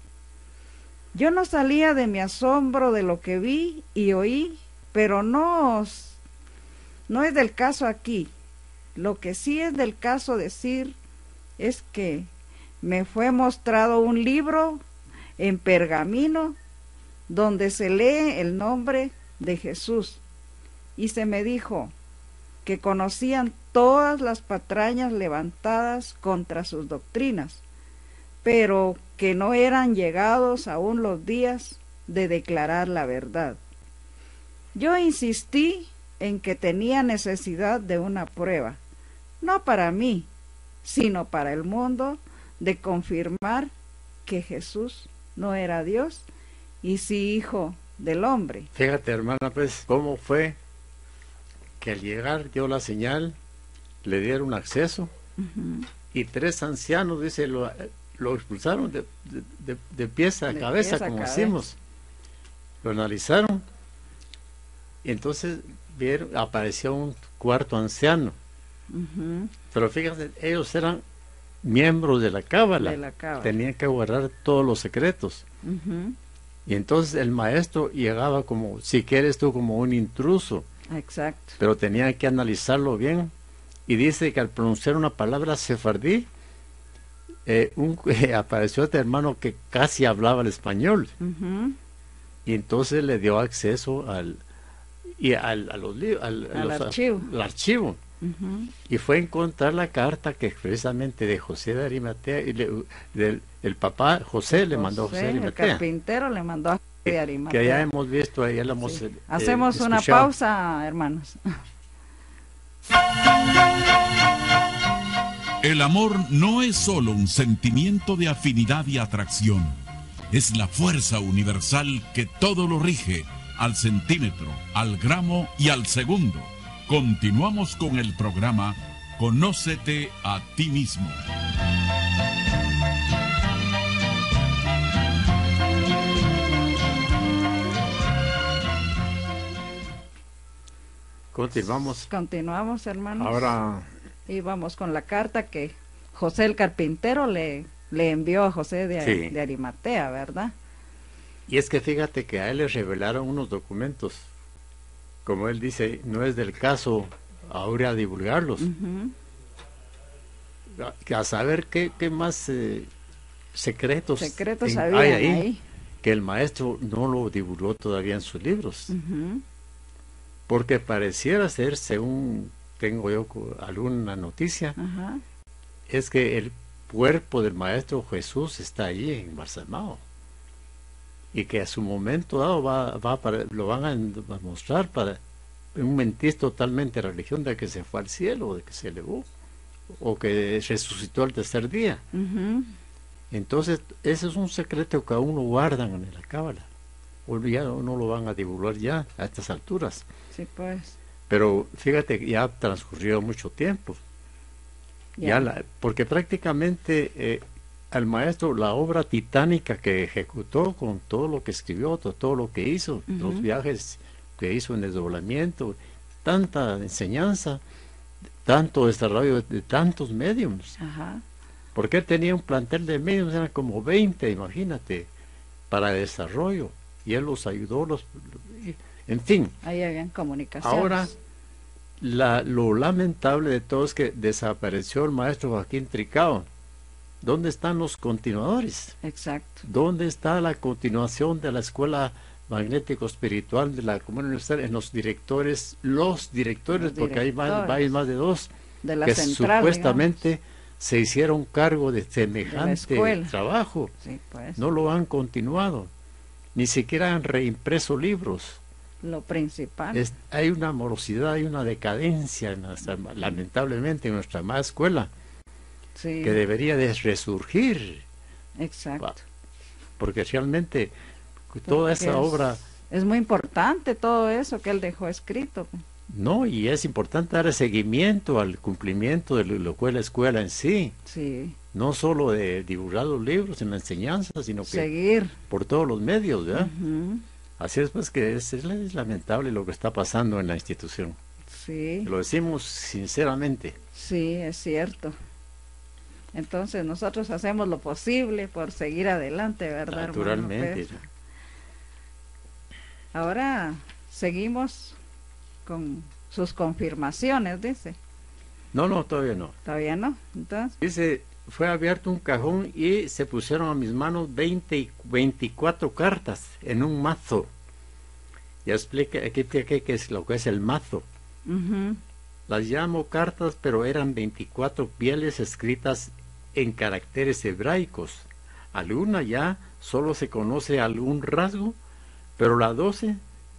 Yo no salía de mi asombro de lo que vi y oí, pero no es del caso aquí. Lo que sí es del caso decir es que me fue mostrado un libro en pergamino donde se lee el nombre de Jesús, y se me dijo que conocían todas las patrañas levantadas contra sus doctrinas, pero que no eran llegados aún los días de declarar la verdad. Yo insistí en que tenía necesidad de una prueba, no para mí, sino para el mundo, de confirmar que Jesús no era Dios y sí hijo del hombre. Fíjate, hermana, pues, cómo fue que al llegar dio la señal, le dieron acceso, y 3 ancianos, dice, lo expulsaron de pies a cabeza, como decimos. Lo analizaron, y entonces apareció un cuarto anciano. Pero fíjate, ellos eran miembros de la cábala, tenían que guardar todos los secretos. Y entonces el maestro llegaba como, si quieres tú, como un intruso. Exacto. Pero tenía que analizarlo bien. Y dice que al pronunciar una palabra sefardí, apareció este hermano que casi hablaba el español. Y entonces le dio acceso al archivo. Y fue a encontrar la carta que precisamente de José de Arimatea, el papá José le mandó a José de Arimatea. El carpintero le mandó a José de Arimatea. Que ya hemos visto, ya lo hemos Hacemos una pausa, hermanos. El amor no es solo un sentimiento de afinidad y atracción, es la fuerza universal que todo lo rige, al centímetro, al gramo y al segundo. Continuamos con el programa Conócete a ti mismo. Continuamos. Continuamos, hermanos. Ahora, Y vamos con la carta que José el carpintero le envió a José Sí. de Arimatea, ¿verdad? y es que fíjate que a él le revelaron unos documentos. Como él dice, no es del caso ahora divulgarlos. Ujú. A saber qué más secretos, Secretos hay habían ahí, ahí. que el maestro no lo divulgó todavía en sus libros. Ujú. Porque pareciera ser, según tengo yo alguna noticia, Ajá. es que el cuerpo del Maestro Jesús está allí en Marsamao. Y que a su momento dado lo van a mostrar para un mentir totalmente a la religión de que se fue al cielo, de que se elevó, o que resucitó al tercer día. Ujú. Entonces, ese es un secreto que aún lo guardan en la cábala. O ya no lo van a divulgar ya a estas alturas. Sí, pues. Pero fíjate que ya ha transcurrido mucho tiempo. Porque prácticamente al maestro la obra titánica que ejecutó con todo lo que escribió, todo lo que hizo, los Ujú. viajes que hizo en desdoblamiento, tanta enseñanza, tanto desarrollo de tantos mediums. Ajá. Porque él tenía un plantel de mediums, eran como 20, imagínate, para desarrollo. Y él los ayudó, en fin. Ahí habían comunicaciones. Ahora, lo lamentable de todo es que desapareció el maestro Joaquín Tricao. ¿Dónde están los continuadores? Exacto. ¿Dónde está la continuación de la escuela magnético-espiritual de la Comunidad Universal en los directores, porque hay más de dos De la que central, supuestamente se hicieron cargo de semejante escuela. trabajo? Sí, pues. No lo han continuado, ni siquiera han reimpreso libros. Lo principal. Hay una morosidad, hay una decadencia, lamentablemente, en nuestra amada escuela, Sí. que debería de resurgir, Exacto. porque realmente toda Porque esa obra, es muy importante todo eso que él dejó escrito. no, y es importante dar seguimiento al cumplimiento de lo que es la escuela en sí, Sí. no solo de divulgar los libros en la enseñanza, sino que Seguir. por todos los medios, ¿verdad? Ujú. Así es, pues, que es lamentable lo que está pasando en la institución. Sí. Lo decimos sinceramente. Sí, es cierto. Entonces nosotros hacemos lo posible por seguir adelante, ¿verdad, hermano Naturalmente. Pedro? Ahora seguimos con sus confirmaciones, dice. No, todavía no. ¿Todavía no? Entonces, Dice, fue abierto un cajón y se pusieron a mis manos 24 cartas en un mazo. Ya explica aquí qué es lo que es el mazo. ujú, Las llamo cartas, pero eran 24 pieles escritas en caracteres hebraicos. Alguna ya solo se conoce algún rasgo, pero la 12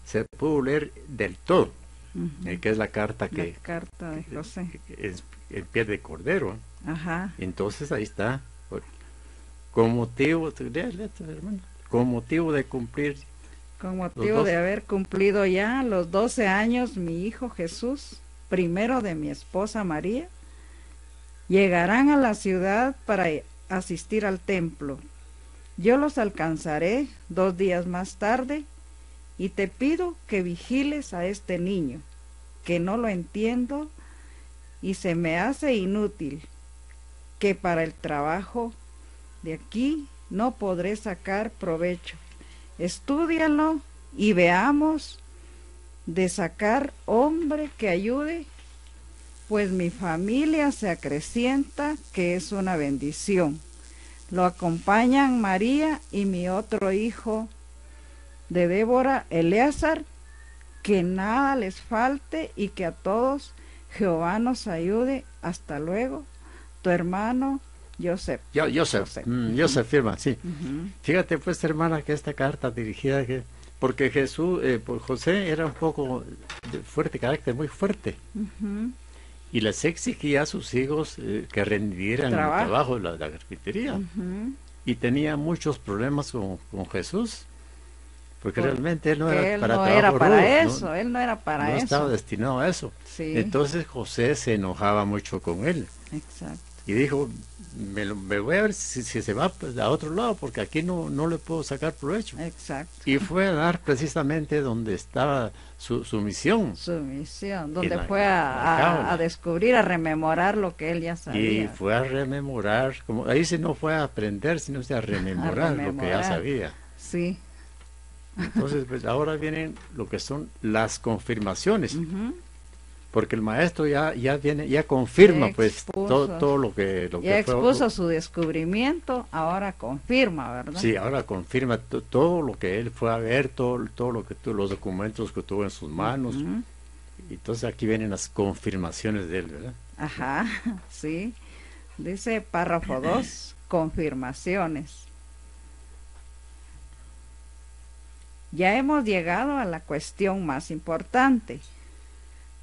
se pudo leer del todo, ujú. que es la carta La carta de José. que es en piel de cordero. Ajá. Entonces ahí está. Con motivo, hermano, con motivo de cumplir Con motivo de haber cumplido ya los 12 años, mi hijo Jesús, primero de mi esposa María, llegarán a la ciudad para asistir al templo. Yo los alcanzaré 2 días más tarde y te pido que vigiles a este niño, que no lo entiendo y se me hace inútil, que para el trabajo de aquí no podré sacar provecho. Estúdialo y veamos de sacar hombre que ayude, pues mi familia se acrecienta, que es una bendición. Lo acompañan María y mi otro hijo de Débora, Eleazar, que nada les falte y que a todos Jehová nos ayude. Hasta luego, tu hermano Joseph. Joseph firma, sí. Ujú. Fíjate pues, hermana, que esta carta dirigida, porque por José era un poco de fuerte carácter, muy fuerte, Ujú. y les exigía a sus hijos que rendieran el trabajo de la carpintería, Ujú. y tenía muchos problemas con Jesús, porque realmente él no era Él para no trabajo era para rudo, eso, él no era para no eso. estaba destinado a eso. Sí, Entonces José se enojaba mucho con él. exacto. y dijo, me voy a ver si se va a otro lado, porque aquí no le puedo sacar provecho. Exacto. Y fue a dar precisamente donde estaba su misión. Su misión, donde la fue a descubrir, a rememorar lo que él ya sabía. Y fue a rememorar, como ahí se no fue a aprender, sino a rememorar lo que ya sabía. Sí. Entonces, pues ahora vienen lo que son las confirmaciones. Porque el maestro ya viene, ya confirma pues todo lo que ya expuso su descubrimiento, ahora confirma, ¿verdad? Sí, ahora confirma todo lo que él fue a ver, todo lo que los documentos que tuvo en sus manos. Y entonces aquí vienen las confirmaciones de él, ¿verdad? Ajá, sí. Dice párrafo 2, confirmaciones. Ya hemos llegado a la cuestión más importante,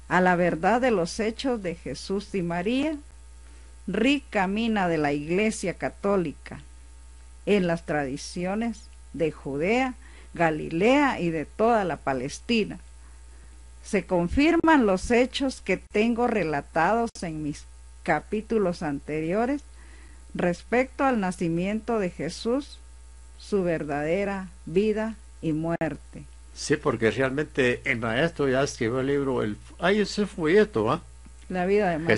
a la verdad de los hechos de Jesús y María, rica mina de la Iglesia Católica, en las tradiciones de Judea, Galilea y de toda la Palestina. Se confirman los hechos que tengo relatados en mis capítulos anteriores respecto al nacimiento de Jesús, su verdadera vida y muerte. Sí, porque realmente el maestro ya escribió el libro, ese folleto, ¿va? La vida de María.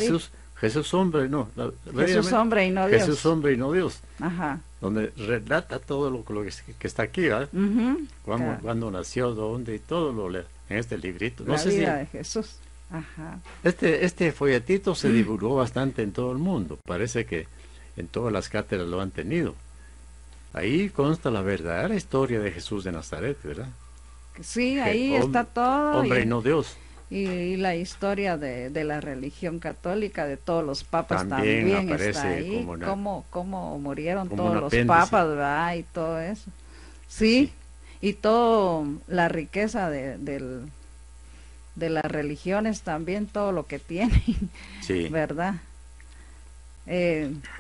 Jesús hombre, no. Jesús hombre y no Dios. Jesús hombre y no Dios. Ajá. Donde relata todo lo que está aquí, ¿verdad? Cuándo nació, dónde y todo lo en este librito. La vida de Jesús. Ajá. Este folletito se divulgó bastante en todo el mundo. Parece que en todas las cátedras lo han tenido. Ahí consta la verdadera historia de Jesús de Nazaret, ¿verdad? Sí, ahí está todo. Hombre y no Dios. Y la historia de la religión católica, de todos los papas también aparece está ahí, cómo murieron todos los papas, ¿verdad? Y todo eso. Sí, y toda la riqueza de las religiones también, todo lo que tienen, ¿verdad?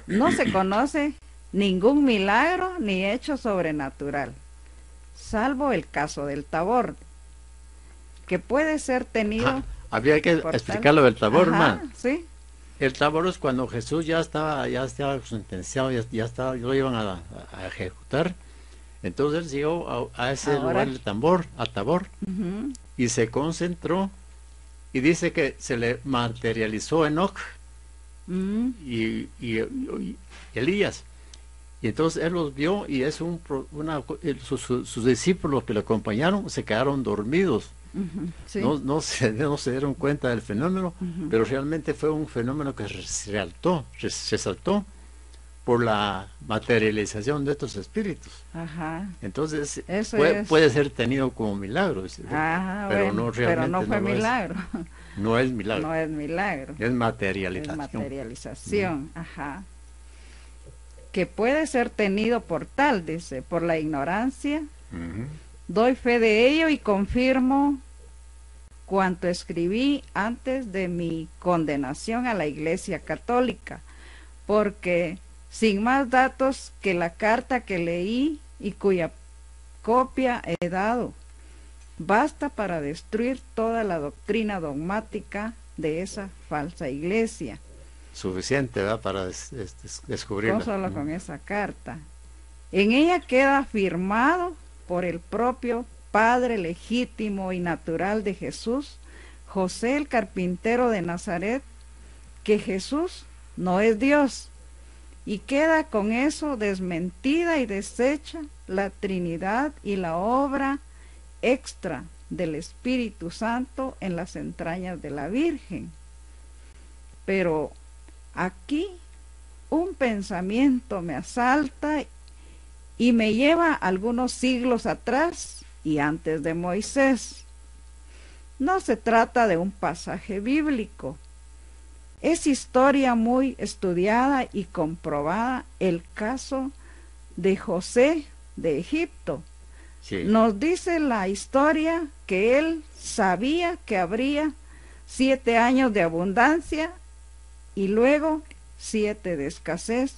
No se conoce ningún milagro ni hecho sobrenatural, salvo el caso del Tabor, que puede ser tenido... habría que explicar lo del Tabor, hermano. Sí. El Tabor es cuando Jesús ya estaba sentenciado, ya lo iban a ejecutar. Entonces él llegó a ese lugar del Tabor, y se concentró, y dice que se le materializó Enoch y Elías. Y entonces él los vio, y es sus discípulos que le acompañaron se quedaron dormidos. Sí. No se dieron cuenta del fenómeno, pero realmente fue un fenómeno que resaltó por la materialización de estos espíritus. Ajá. Entonces puede ser tenido como milagro, pero no realmente. Pero no fue milagro. No es milagro. No es milagro. Es materialización. Es materialización, ajá. Que puede ser tenido por tal, dice, por la ignorancia. Doy fe de ello y confirmo cuanto escribí antes de mi condenación a la Iglesia Católica, porque sin más datos que la carta que leí y cuya copia he dado, basta para destruir toda la doctrina dogmática de esa falsa iglesia. Suficiente, ¿verdad?, para descubrirla. No solo con esa carta. En ella queda afirmado por el propio Padre legítimo y natural de Jesús, José el carpintero de Nazaret, que Jesús no es Dios, y queda con eso desmentida y deshecha la Trinidad y la obra extra del Espíritu Santo en las entrañas de la Virgen. Pero aquí un pensamiento me asalta y me lleva algunos siglos atrás y antes de Moisés. No se trata de un pasaje bíblico. Es historia muy estudiada y comprobada el caso de José de Egipto. Sí. Nos dice la historia que él sabía que habría 7 años de abundancia y luego 7 de escasez,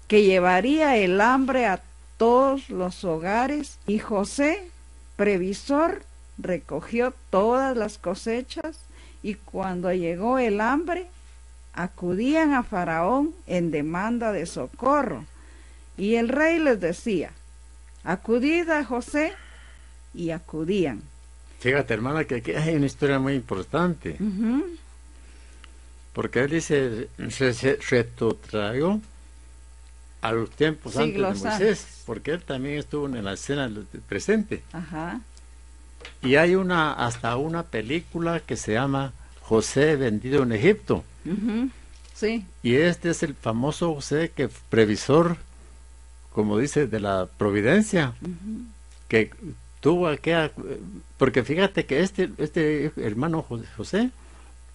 que llevaría el hambre a todos los hogares, y José, previsor, recogió todas las cosechas, y cuando llegó el hambre, acudían a Faraón en demanda de socorro, y el rey les decía: acudid a José, y acudían. Fíjate, hermana, que aquí hay una historia muy importante, porque él dice, se retrotrajo a los tiempos Siglos antes de Moisés, antes. porque él también estuvo en la escena presente. Ajá. Y hay hasta una película que se llama José vendido en Egipto. Sí. Y este es el famoso José, que previsor, como dice, de la providencia, que tuvo aquella... Porque fíjate que este hermano José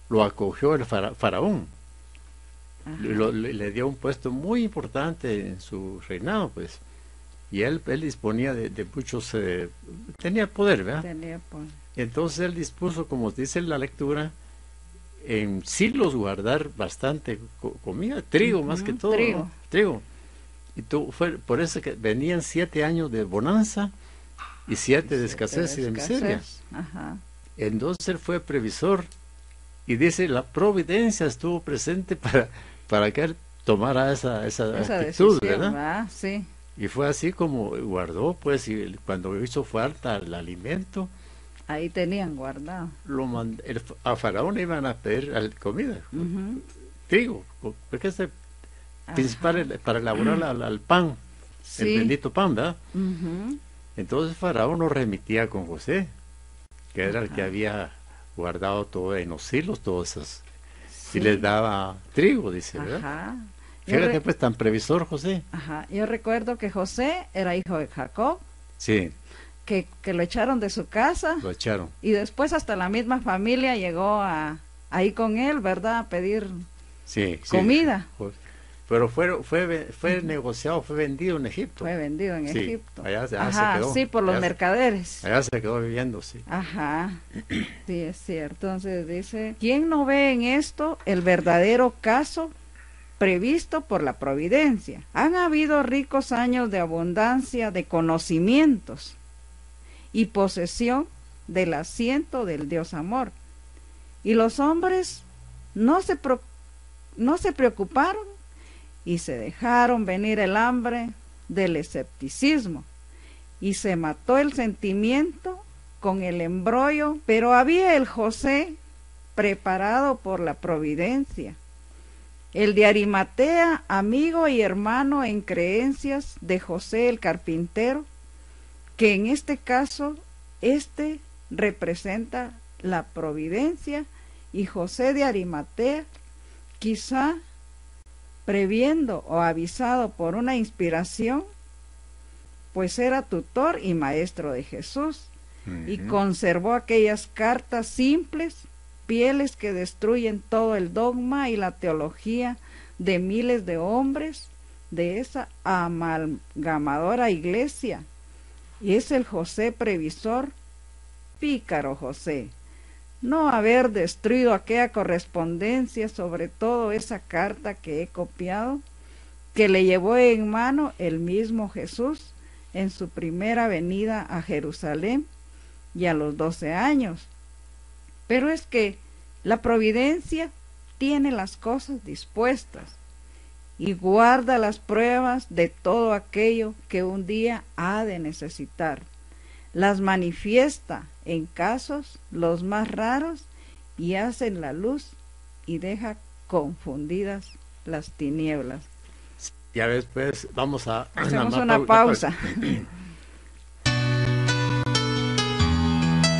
lo acogió el faraón. Le dio un puesto muy importante en su reinado, pues. Y él disponía de muchos... tenía poder, ¿verdad? Tenía poder. Entonces él dispuso, como dice la lectura, en siglos guardar bastante comida, trigo más que todo. Trigo. ¿No? Trigo. Y fue por eso que venían 7 años de bonanza y 7 de escasez y de miseria. Ajá. Entonces él fue previsor, y dice, la providencia estuvo presente para que él tomara esa actitud, ¿verdad? Sí. Y fue así como guardó, pues, y cuando hizo falta el alimento, ahí tenían guardado. A Faraón iban a pedir comida, trigo, porque es el principal para elaborar al pan, sí. el bendito pan, ¿verdad? Entonces Faraón lo remitía con José, que era el que había guardado todo en los hilos, todos esos, y les daba trigo, dice, ¿verdad? Ajá. Fíjate, pues, tan previsor José. Ajá. Yo recuerdo que José era hijo de Jacob. Sí. Que lo echaron de su casa. Lo echaron. Y después hasta la misma familia llegó ahí con él, ¿verdad? A pedir comida. Sí. Pero fue negociado, fue vendido en Egipto. Fue vendido en Egipto. Allá se quedó. Sí, por los mercaderes. Allá se quedó viviendo, sí. Ajá, sí, es cierto. Entonces dice, ¿quién no ve en esto el verdadero caso previsto por la providencia? Han habido ricos años de abundancia de conocimientos y posesión del asiento del Dios amor. Y los hombres no se preocuparon y se dejaron venir el hambre del escepticismo, y se mató el sentimiento con el embrollo, pero había el José preparado por la providencia, el de Arimatea, amigo y hermano en creencias de José el carpintero, que en este caso representa la providencia, y José de Arimatea, quizá previendo o avisado por una inspiración, pues era tutor y maestro de Jesús, y conservó aquellas cartas simples, pieles que destruyen todo el dogma y la teología de miles de hombres de esa amalgamadora iglesia. Y es el José previsor, pícaro José, no haber destruido aquella correspondencia, sobre todo esa carta que he copiado, que le llevó en mano el mismo Jesús en su primera venida a Jerusalén y a los 12 años. Pero es que la providencia tiene las cosas dispuestas y guarda las pruebas de todo aquello que un día ha de necesitar. Las manifiesta en casos los más raros y hacen la luz y deja confundidas las tinieblas. Ya ves, pues, vamos a... Hacemos una pausa.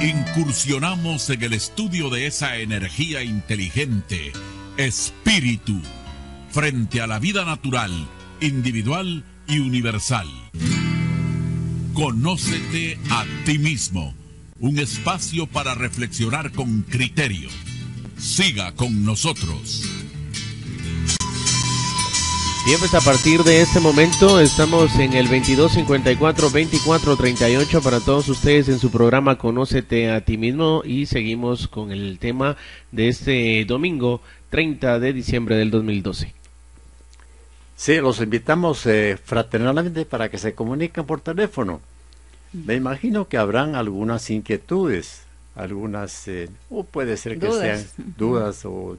Incursionamos en el estudio de esa energía inteligente, espíritu, frente a la vida natural, individual y universal. Conócete a ti mismo, un espacio para reflexionar con criterio. Siga con nosotros. Bien, pues a partir de este momento estamos en el 2254-2438 para todos ustedes en su programa Conócete a ti mismo, y seguimos con el tema de este domingo 30 de diciembre del 2012. Sí, los invitamos fraternalmente para que se comuniquen por teléfono. Me imagino que habrán algunas inquietudes, algunas, o puede ser que dudas. sean dudas o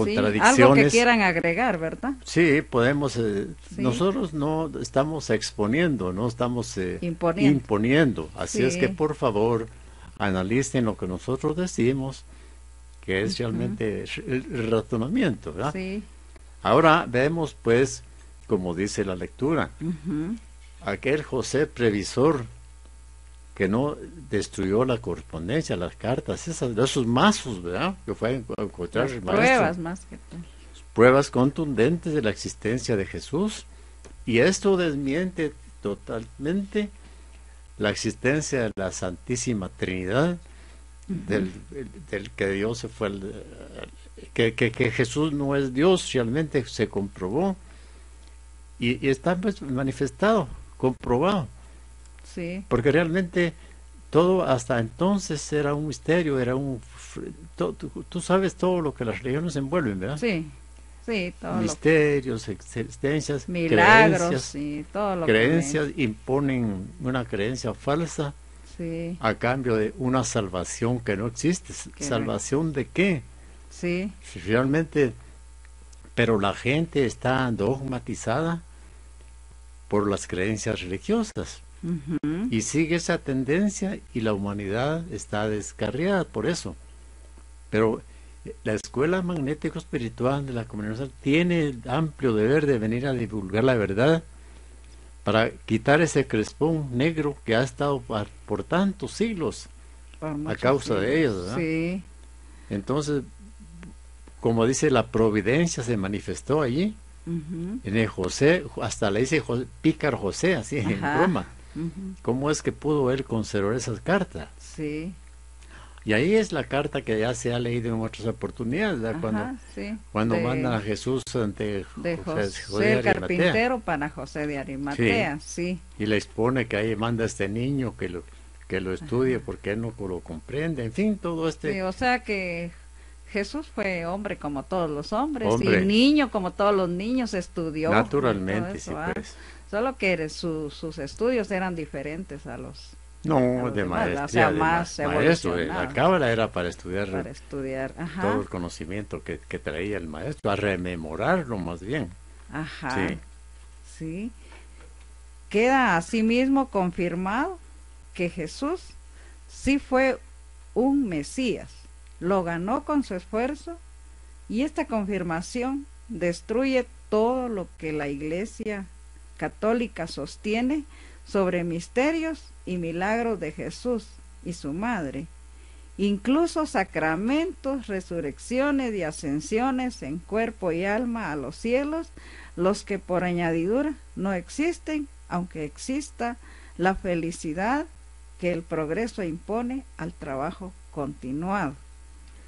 contradicciones. Algo que quieran agregar, ¿verdad? Sí, podemos, Sí. nosotros no estamos exponiendo, no estamos Imponiendo. imponiendo. Así es Sí. que por favor analicen lo que nosotros decimos, que es realmente el razonamiento, ¿verdad? Sí. Ahora vemos pues, como dice la lectura, Ujú. aquel José previsor que no destruyó la correspondencia, las cartas, esos mazos, ¿verdad? Que fue a encontrar Las el maestro. pruebas más que todo. Pruebas contundentes de la existencia de Jesús, y esto desmiente totalmente la existencia de la Santísima Trinidad, del que Dios se fue, que Jesús no es Dios, realmente se comprobó, y está pues manifestado, comprobado, Sí. porque realmente todo hasta entonces era un misterio, tú sabes todo lo que las religiones envuelven, ¿verdad? Sí. Sí, todo Misterios, existencias, milagros, sí, todo lo creencias imponen una creencia falsa que... Sí, a cambio de una salvación que no existe. Que ¿Salvación de qué? sí, Si realmente, pero la gente está dogmatizada por las creencias religiosas ujú, y sigue esa tendencia, y la humanidad está descarriada por eso. Pero la escuela magnético espiritual de la comunidad universal tiene el amplio deber de venir a divulgar la verdad para quitar ese crespón negro que ha estado por tantos siglos por a muchos causa de siglos. ellos, ¿verdad? Sí, Entonces, como dice, la providencia se manifestó allí ujú, en el José, hasta le dice Pícaro José, así en Ajá. broma. ujú, ¿Cómo es que pudo él conservar esas cartas? sí, Y ahí es la carta que ya se ha leído en otras oportunidades, ¿verdad? ajá, sí. Cuando de, mandan a Jesús ante de José José de el Arimatea, carpintero para José de Arimatea, sí, y le expone que ahí manda a este niño que lo estudie porque él no lo comprende, en fin, todo sí, o sea que Jesús fue hombre como todos los hombres Hombre. y niño como todos los niños, estudió y naturalmente, todo eso, sí, ¿ah? pues. Solo que sus estudios eran diferentes a los No, los de demás, maestría, o sea, de más maestro. La evolucionados. cábala era para estudiar Para estudiar, todo ajá, el conocimiento que traía el maestro, a rememorarlo más bien. ajá, Sí. sí. Queda asimismo confirmado que Jesús sí fue un Mesías, lo ganó con su esfuerzo, y esta confirmación destruye todo lo que la Iglesia católica sostiene sobre misterios y milagros de Jesús y su madre, incluso sacramentos, resurrecciones y ascensiones en cuerpo y alma a los cielos, los que por añadidura no existen, aunque exista la felicidad que el progreso impone al trabajo continuado.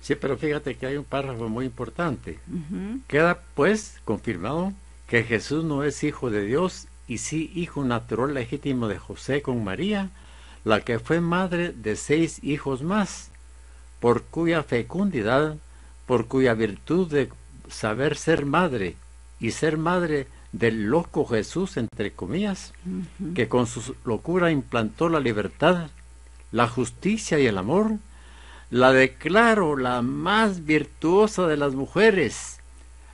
Sí, pero fíjate que hay un párrafo muy importante. Ujú, Queda pues confirmado que Jesús no es hijo de Dios, y sí hijo natural legítimo de José con María, la que fue madre de 6 hijos más, por cuya fecundidad, por cuya virtud de saber ser madre y ser madre del loco Jesús, entre comillas, ujú, que con su locura implantó la libertad, la justicia y el amor, la declaro la más virtuosa de las mujeres,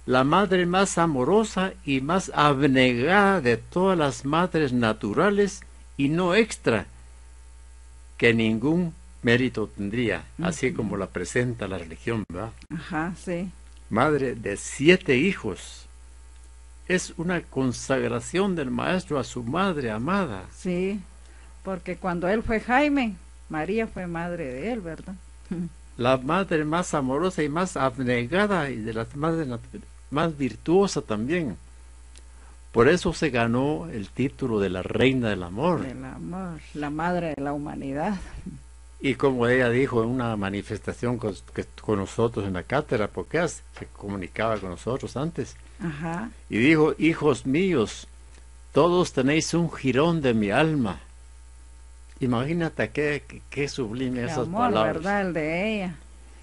la madre más amorosa y más abnegada de todas las madres naturales, y no extra, que ningún mérito tendría, así como la presenta la religión, ¿verdad? ajá, sí, Madre de 7 hijos. Es una consagración del maestro a su madre amada. sí, porque cuando él fue Jaime, María fue madre de él, ¿verdad? La madre más amorosa y más abnegada, y de las madres más virtuosa también. Por eso se ganó el título de la reina del amor. Del amor, la madre de la humanidad. Y como ella dijo en una manifestación con nosotros en la cátedra, porque se comunicaba con nosotros antes, Ajá, y dijo: hijos míos, todos tenéis un jirón de mi alma. Imagínate qué sublime el esas amor, palabras. ¿verdad? El de ella.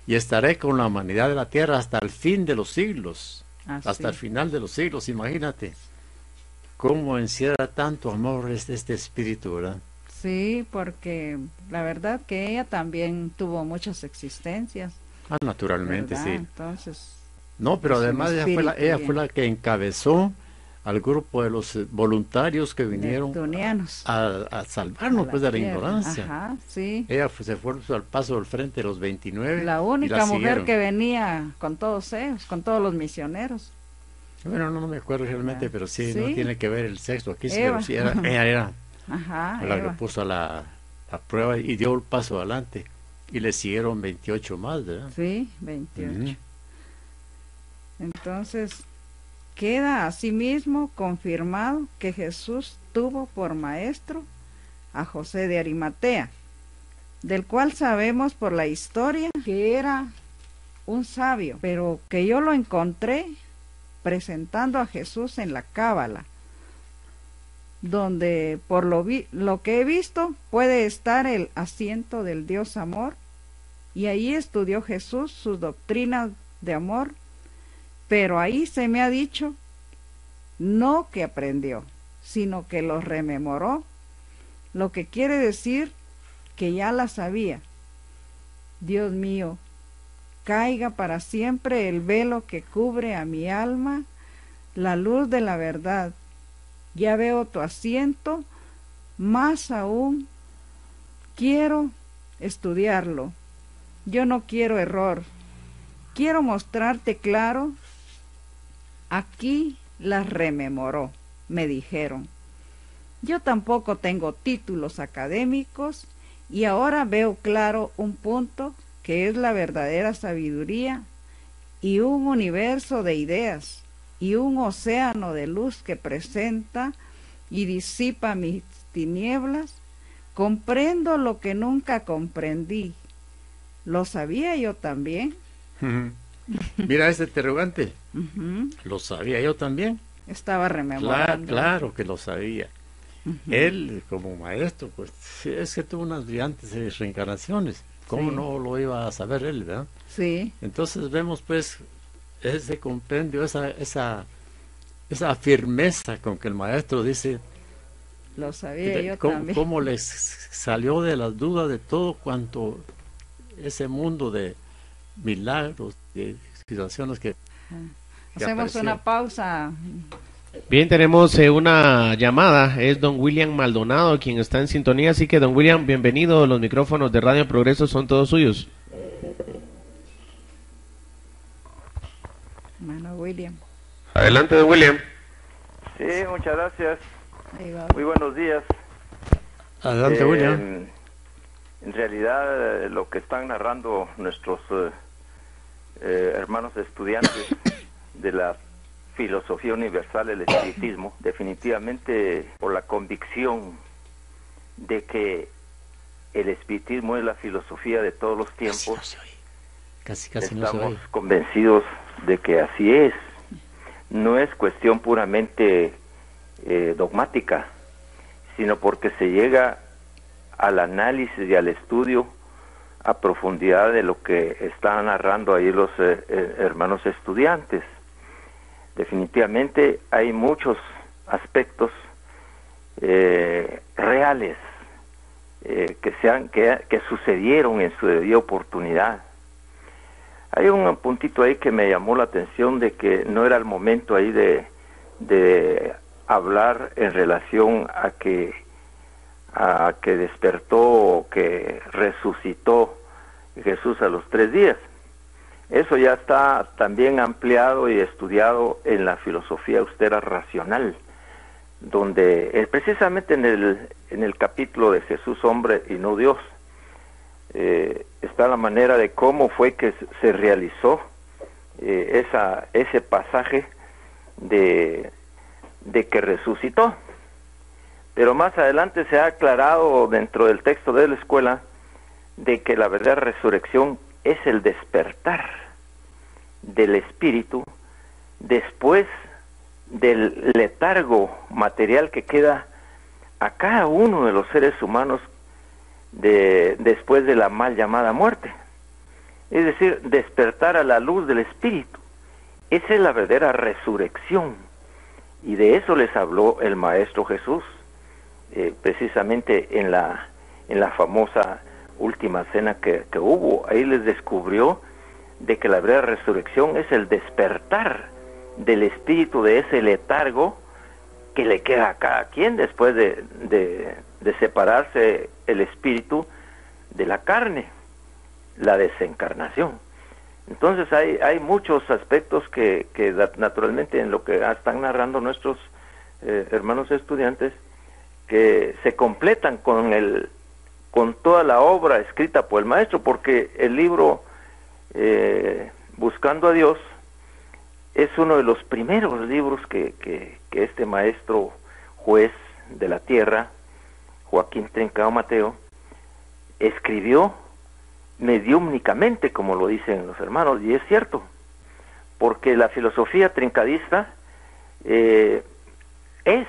Y estaré con la humanidad de la tierra hasta el fin de los siglos, Así. hasta el final de los siglos. Imagínate cómo encierra tanto amor este espíritu, ¿verdad? Sí, porque la verdad que ella también tuvo muchas existencias, Naturalmente, ¿verdad? sí. Entonces, No, pero Es un además ella espíritu fue la que encabezó al grupo de los voluntarios que vinieron neptunianos a salvarnos a pues la de la tierra. ignorancia. Ajá, sí. Ella se fue al paso del frente de los 29 La y única la mujer siguieron. que venía con todos ellos, con todos los misioneros. Bueno, no me acuerdo realmente, pero sí, Sí. no tiene que ver el sexo aquí, sí, Eva. pero sí, ella era Ajá, la que Eva. puso la prueba y dio el paso adelante. Y le siguieron 28 más, ¿verdad? Sí, 28. Ujú. Entonces, queda asimismo confirmado que Jesús tuvo por maestro a José de Arimatea, del cual sabemos por la historia que era un sabio, pero que yo lo encontré presentando a Jesús en la Cábala, donde por lo que he visto puede estar el asiento del Dios amor, y ahí estudió Jesús sus doctrinas de amor, pero ahí se me ha dicho no que aprendió, sino que los rememoró, lo que quiere decir que ya la sabía. Dios mío, caiga para siempre el velo que cubre a mi alma, la luz de la verdad. Ya veo tu asiento, más aún quiero estudiarlo. Yo no quiero error, quiero mostrarte claro. Aquí las rememoró, me dijeron. Yo tampoco tengo títulos académicos y ahora veo claro un punto que es la verdadera sabiduría y un universo de ideas y un océano de luz que presenta y disipa mis tinieblas. Comprendo lo que nunca comprendí. ¿Lo sabía yo también? Mira ese interrogante. Ujú. Lo sabía yo también. Estaba rememorando. Claro que lo sabía. Ujú. Él, como maestro, pues sí, es que tuvo unas brillantes reencarnaciones. ¿Cómo Sí. no lo iba a saber él, verdad? Sí, Entonces vemos, pues, ese compendio, esa firmeza con que el maestro dice lo sabía yo cómo, también. cómo les salió de las dudas de todo cuanto ese mundo de milagros, de situaciones que Hacemos apareció. una pausa. Bien, tenemos una llamada, es don William Maldonado quien está en sintonía, así que don William, bienvenido, los micrófonos de Radio Progreso son todos suyos. Hermano William. Adelante, don William. Sí, muchas gracias. Ahí va. Muy buenos días. Adelante, William. En realidad, lo que están narrando nuestros hermanos estudiantes de la filosofía universal del espiritismo, definitivamente por la convicción de que el espiritismo es la filosofía de todos los tiempos, Casi no se estamos oye. convencidos de que así es. No es cuestión puramente dogmática, sino porque se llega al análisis y al estudio a profundidad de lo que están narrando ahí los hermanos estudiantes. Definitivamente hay muchos aspectos reales que sucedieron en su debida oportunidad. Hay un puntito ahí que me llamó la atención de que no era el momento ahí de hablar en relación a que despertó o que resucitó Jesús a los 3 días. Eso ya está también ampliado y estudiado en la filosofía austera racional, donde precisamente en el capítulo de Jesús hombre y no Dios, está la manera de cómo fue que se realizó ese pasaje de que resucitó. Pero más adelante se ha aclarado dentro del texto de la escuela de que la verdadera resurrección es el despertar del espíritu después del letargo material que queda a cada uno de los seres humanos después de la mal llamada muerte. Es decir, despertar a la luz del espíritu. Esa es la verdadera resurrección. Y de eso les habló el Maestro Jesús, precisamente en la famosa última cena que hubo. Ahí les descubrió de que la verdadera resurrección es el despertar del espíritu de ese letargo que le queda a cada quien después de separarse el espíritu de la carne, la desencarnación. Entonces hay muchos aspectos que naturalmente en lo que están narrando nuestros hermanos estudiantes, que se completan con toda la obra escrita por el maestro, porque el libro Buscando a Dios es uno de los primeros libros que este maestro juez de la tierra, Joaquín Trincao Mateo, escribió mediúmnicamente, como lo dicen los hermanos, y es cierto, porque la filosofía trincadista es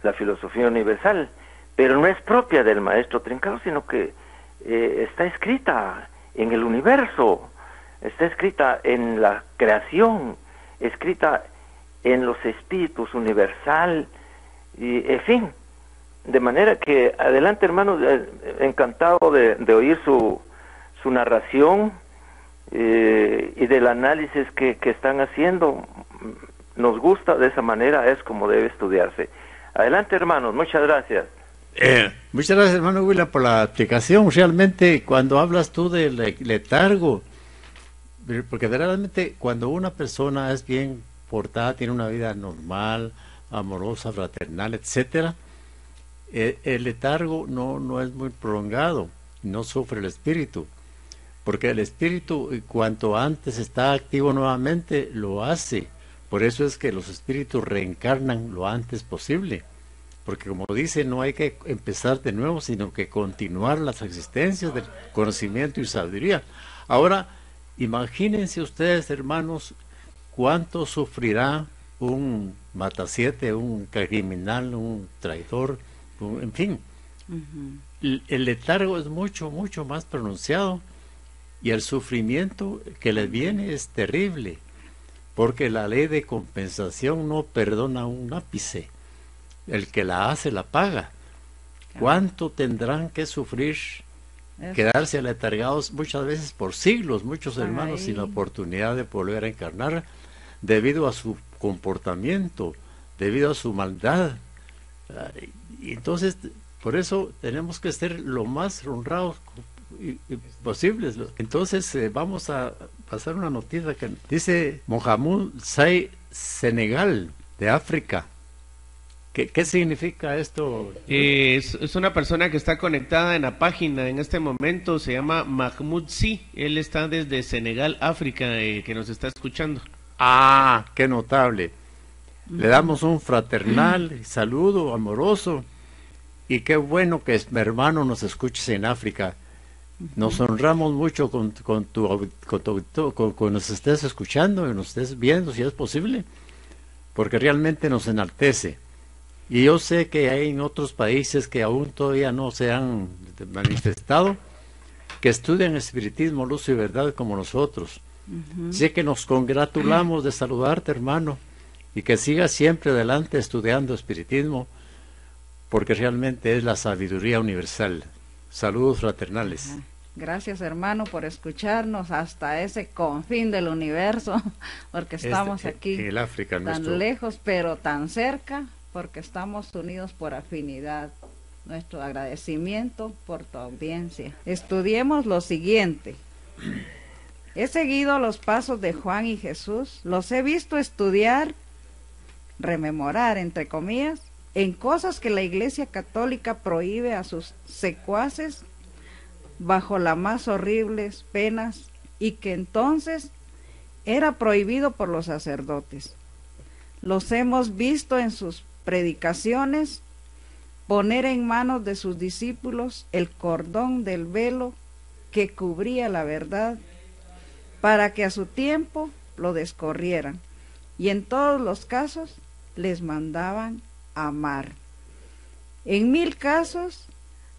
la filosofía universal, pero no es propia del maestro Trincao, sino que está escrita en el universo, está escrita en la creación, escrita en los espíritus universal, y en fin, de manera que adelante, hermanos, encantado de oír su narración y del análisis que están haciendo. Nos gusta, de esa manera es como debe estudiarse. Adelante, hermanos, muchas gracias. Muchas gracias, hermano Willa, por la explicación. Realmente, cuando hablas tú del letargo, porque realmente cuando una persona es bien portada, tiene una vida normal, amorosa, fraternal, etcétera, el letargo no es muy prolongado, no sufre el espíritu, porque el espíritu, cuanto antes está activo nuevamente, lo hace. Por eso es que los espíritus reencarnan lo antes posible, porque como dice, no hay que empezar de nuevo, sino que continuar las existencias del conocimiento y sabiduría. Ahora, imagínense ustedes, hermanos, cuánto sufrirá un matasiete, un criminal, un traidor, en fin. El letargo es mucho más pronunciado, y el sufrimiento que les viene es terrible, porque la ley de compensación no perdona un ápice. El que la hace la paga. ¿Cuánto tendrán que sufrir? Quedarse aletargados muchas veces por siglos, muchos hermanos, sin la oportunidad de volver a encarnar, debido a su comportamiento, debido a su maldad. Y entonces, por eso tenemos que ser lo más honrados posibles. Entonces, vamos a pasar una noticia que dice Mohamed Say, Senegal, de África. ¿Qué significa esto? Es una persona que está conectada en la página en este momento, se llama Mahmoud Si, él está desde Senegal, África, que nos está escuchando. Ah, qué notable. Le damos un fraternal saludo amoroso, y qué bueno que mi hermano nos escuches en África. Nos honramos mucho con nos estés escuchando y nos estés viendo, si es posible, porque realmente nos enaltece. Y yo sé que hay en otros países que aún todavía no se han manifestado, que estudian espiritismo, luz y verdad como nosotros. Así que nos congratulamos de saludarte, hermano, y que sigas siempre adelante estudiando espiritismo, porque realmente es la sabiduría universal. Saludos fraternales. Gracias, hermano, por escucharnos hasta ese confín del universo, porque estamos aquí en el África, tan lejos, pero tan cerca, porque estamos unidos por afinidad. Nuestro agradecimiento por tu audiencia. Estudiemos lo siguiente. He seguido los pasos de Juan y Jesús, los he visto estudiar, rememorar, entre comillas, en cosas que la Iglesia Católica prohíbe a sus secuaces bajo las más horribles penas, y que entonces era prohibido por los sacerdotes. Los hemos visto en sus predicaciones poner en manos de sus discípulos el cordón del velo que cubría la verdad, para que a su tiempo lo descorrieran, y en todos los casos les mandaban amar. En 1000 casos,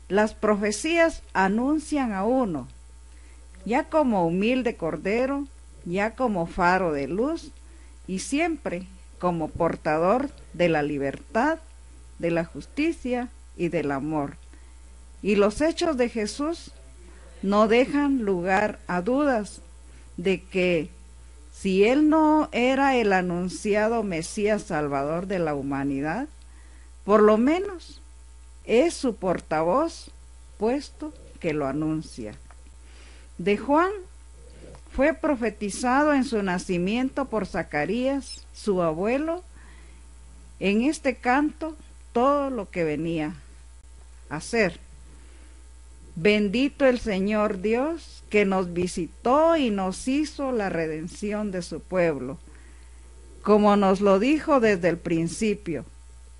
las profecías anuncian a uno, ya como humilde cordero, ya como faro de luz, y siempre como portador de la libertad, de la justicia y del amor. Y los hechos de Jesús no dejan lugar a dudas de que si él no era el anunciado Mesías Salvador de la humanidad, por lo menos es su portavoz, puesto que lo anuncia. De Juan fue profetizado en su nacimiento por Zacarías, su abuelo, en este canto todo lo que venía a hacer. Bendito el Señor Dios, que nos visitó y nos hizo la redención de su pueblo. Como nos lo dijo desde el principio,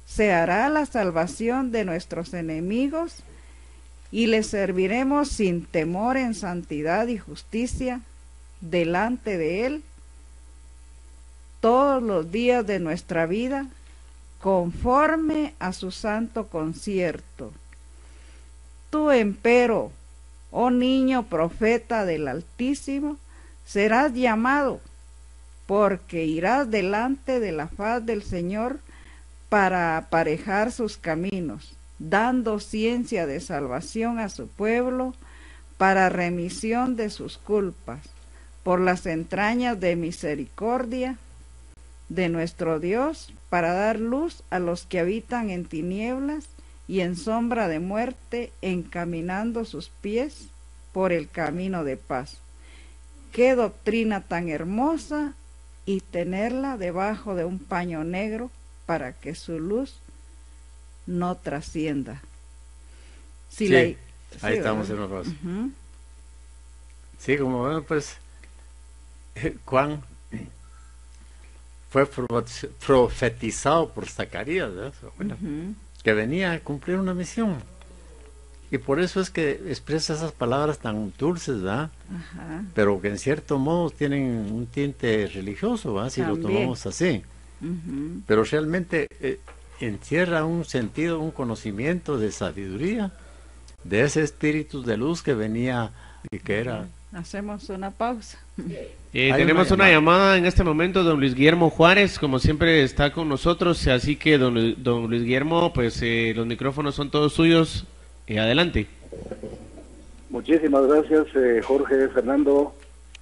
se hará la salvación de nuestros enemigos y les serviremos sin temor en santidad y justicia delante de Él todos los días de nuestra vida, conforme a su santo concierto. Tú, empero, oh niño profeta del Altísimo, serás llamado, porque irás delante de la faz del Señor para aparejar sus caminos, dando ciencia de salvación a su pueblo, para remisión de sus culpas, por las entrañas de misericordia de nuestro Dios, para dar luz a los que habitan en tinieblas y en sombra de muerte, encaminando sus pies por el camino de paz. Qué doctrina tan hermosa, y tenerla debajo de un paño negro para que su luz no trascienda. Sí, ahí estamos en los pasos. Sí, como ven, pues Juan fue profetizado por Zacarías, ¿verdad? Bueno, que venía a cumplir una misión. Y por eso es que expresa esas palabras tan dulces, ¿verdad? Pero que en cierto modo tienen un tinte religioso, ¿verdad? Si también lo tomamos así. Pero realmente encierra un sentido, un conocimiento de sabiduría, de ese espíritu de luz que venía y que era... Hacemos una pausa. Tenemos una llamada en este momento, don Luis Guillermo Juárez, como siempre está con nosotros, así que don Luis Guillermo, pues los micrófonos son todos suyos. Adelante. Muchísimas gracias, Jorge, Fernando.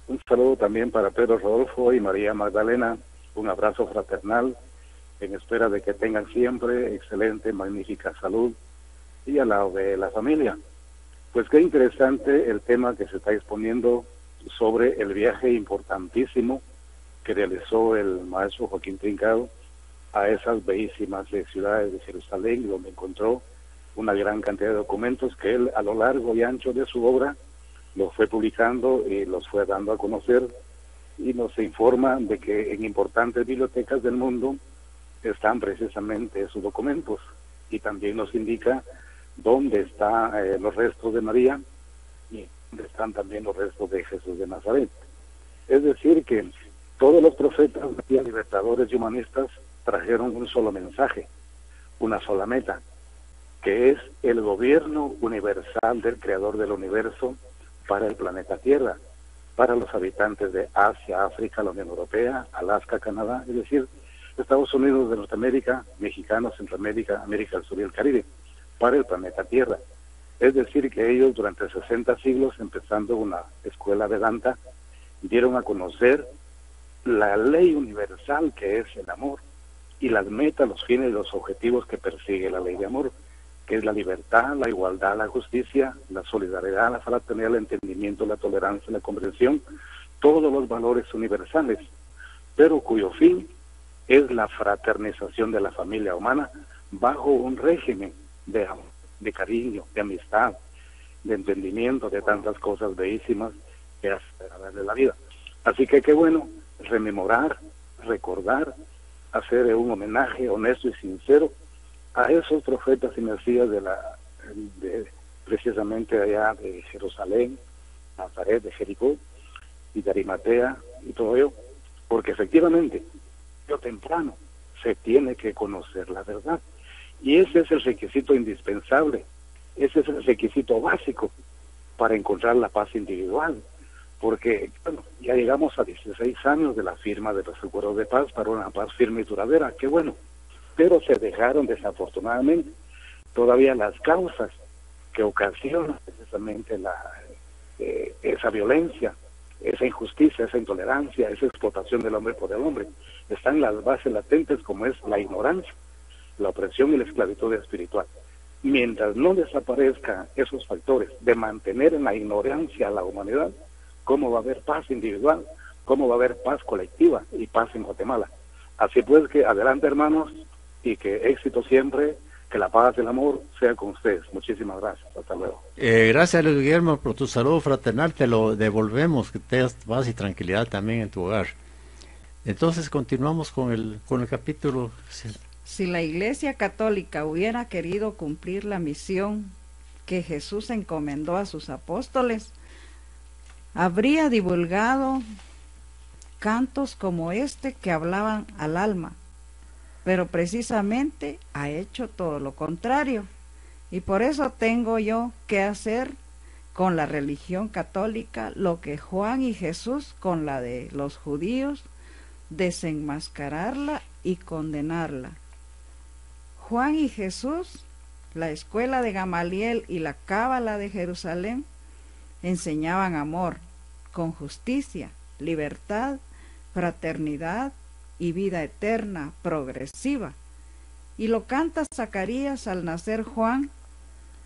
Un saludo también para Pedro Rodolfo y María Magdalena. Un abrazo fraternal, en espera de que tengan siempre excelente, magnífica salud y al lado de la familia. Pues qué interesante el tema que se está exponiendo sobre el viaje importantísimo que realizó el maestro Joaquín Trincado a esas bellísimas ciudades de Jerusalén, donde encontró una gran cantidad de documentos que él, a lo largo y ancho de su obra, los fue publicando y los fue dando a conocer, y nos informa de que en importantes bibliotecas del mundo están precisamente esos documentos, y también nos indica dónde están los restos de María y dónde están también los restos de Jesús de Nazaret. Es decir, que todos los profetas, libertadores y humanistas trajeron un solo mensaje, una sola meta, que es el gobierno universal del Creador del universo para el planeta Tierra, para los habitantes de Asia, África, la Unión Europea, Alaska, Canadá, es decir, Estados Unidos de Norteamérica, mexicanos, Centroamérica, América del Sur y el Caribe, para el planeta Tierra. Es decir, que ellos durante 60 siglos, empezando una escuela Vedanta, dieron a conocer la ley universal que es el amor, y las metas, los fines y los objetivos que persigue la ley de amor, que es la libertad, la igualdad, la justicia, la solidaridad, la fraternidad, el entendimiento, la tolerancia, la comprensión, todos los valores universales, pero cuyo fin es la fraternización de la familia humana bajo un régimen de amor, de cariño, de amistad, de entendimiento, de tantas cosas bellísimas que hace de la vida. Así que qué bueno rememorar, recordar, hacer un homenaje honesto y sincero a esos profetas y mesías precisamente allá de Jerusalén, Nazaret, de Jericó y de Arimatea y todo ello, porque efectivamente, yo temprano se tiene que conocer la verdad, y ese es el requisito indispensable, ese es el requisito básico para encontrar la paz individual, porque bueno, ya llegamos a 16 años de la firma de los acuerdos de paz para una paz firme y duradera, qué bueno, pero se dejaron desafortunadamente todavía las causas que ocasionan precisamente esa violencia esa injusticia, esa intolerancia, esa explotación del hombre por el hombre. Están las bases latentes como es la ignorancia, la opresión y la esclavitud espiritual. Mientras no desaparezcan esos factores de mantener en la ignorancia a la humanidad, ¿cómo va a haber paz individual? ¿Cómo va a haber paz colectiva y paz en Guatemala? Así pues que adelante, hermanos, y que éxito siempre, que la paz y el amor sea con ustedes. Muchísimas gracias. Hasta luego. Gracias, Luis Guillermo, por tu saludo fraternal. Te lo devolvemos, que tengas paz y tranquilidad también en tu hogar. Entonces continuamos con el capítulo. Si la Iglesia Católica hubiera querido cumplir la misión que Jesús encomendó a sus apóstoles, habría divulgado cantos como este que hablaban al alma, pero precisamente ha hecho todo lo contrario, y por eso tengo yo que hacer con la religión católica lo que Juan y Jesús con la de los judíos, desenmascararla y condenarla. Juan y Jesús, la escuela de Gamaliel y la cábala de Jerusalén enseñaban amor, con justicia, libertad, fraternidad y vida eterna, progresiva. Y lo canta Zacarías al nacer Juan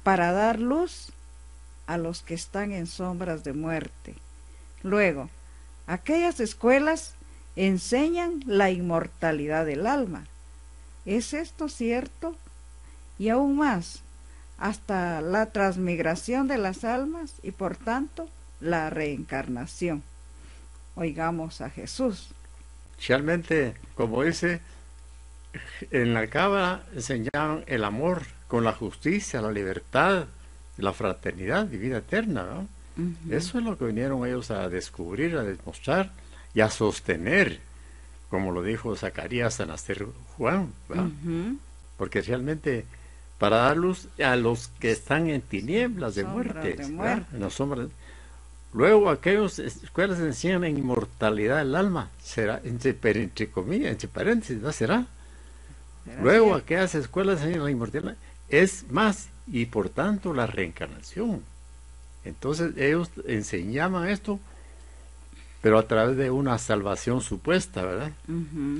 para dar luz a los que están en sombras de muerte. Luego, aquellas escuelas enseñan la inmortalidad del alma. ¿Es esto cierto? Y aún más, hasta la transmigración de las almas y por tanto la reencarnación. Oigamos a Jesús. Realmente, como dice, en la cábala enseñaban el amor con la justicia, la libertad, la fraternidad y vida eterna, ¿no? Eso es lo que vinieron ellos a descubrir, a demostrar y a sostener, como lo dijo Zacarías al nacer Juan, porque realmente para dar luz a los que están en tinieblas de muerte, en las sombras. Luego aquellas escuelas enseñan en inmortalidad del alma, será entre comillas, entre paréntesis, ¿no será? Luego aquellas escuelas enseñan la inmortalidad, es más, y por tanto la reencarnación. Entonces ellos enseñaban esto, pero a través de una salvación supuesta, ¿verdad?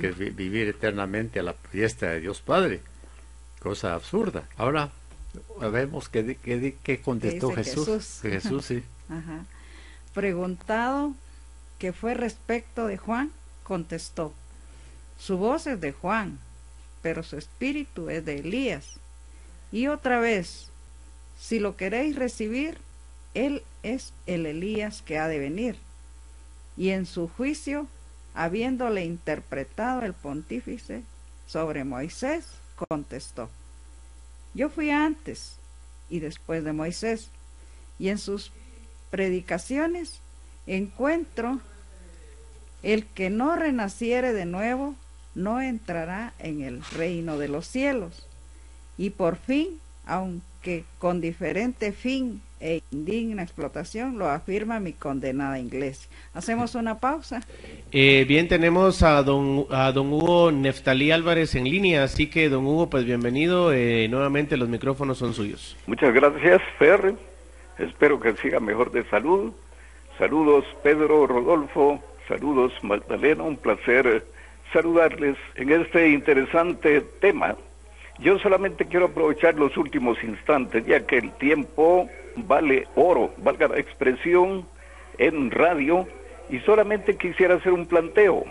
Que es vivir eternamente a la fiesta de Dios Padre, cosa absurda. Ahora vemos qué contestó Jesús. Jesús, sí. Preguntado qué fue respecto de Juan, contestó: su voz es de Juan, pero su espíritu es de Elías. Y otra vez, si lo queréis recibir, él es el Elías que ha de venir. Y en su juicio, habiéndole interpretado el pontífice sobre Moisés, contestó: yo fui antes y después de Moisés, y en sus predicaciones encuentro: el que no renaciere de nuevo no entrará en el reino de los cielos. Y por fin, aunque con diferente fin e indigna explotación, lo afirma mi condenada iglesia. Hacemos una pausa. Bien, tenemos a don Hugo Neftalí Álvarez en línea, así que don Hugo, pues bienvenido, nuevamente los micrófonos son suyos. Muchas gracias, Fer, espero que siga mejor de salud. Saludos Pedro, Rodolfo, saludos Magdalena, un placer saludarles en este interesante tema. Yo solamente quiero aprovechar los últimos instantes, ya que el tiempo vale oro, valga la expresión, en radio, y solamente quisiera hacer un planteo,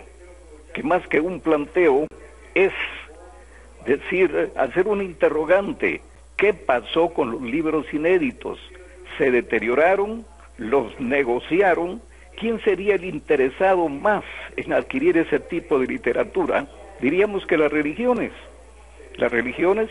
que más que un planteo es decir, hacer un interrogante: ¿qué pasó con los libros inéditos? ¿Se deterioraron? ¿Los negociaron? ¿Quién sería el interesado más en adquirir ese tipo de literatura? Diríamos que las religiones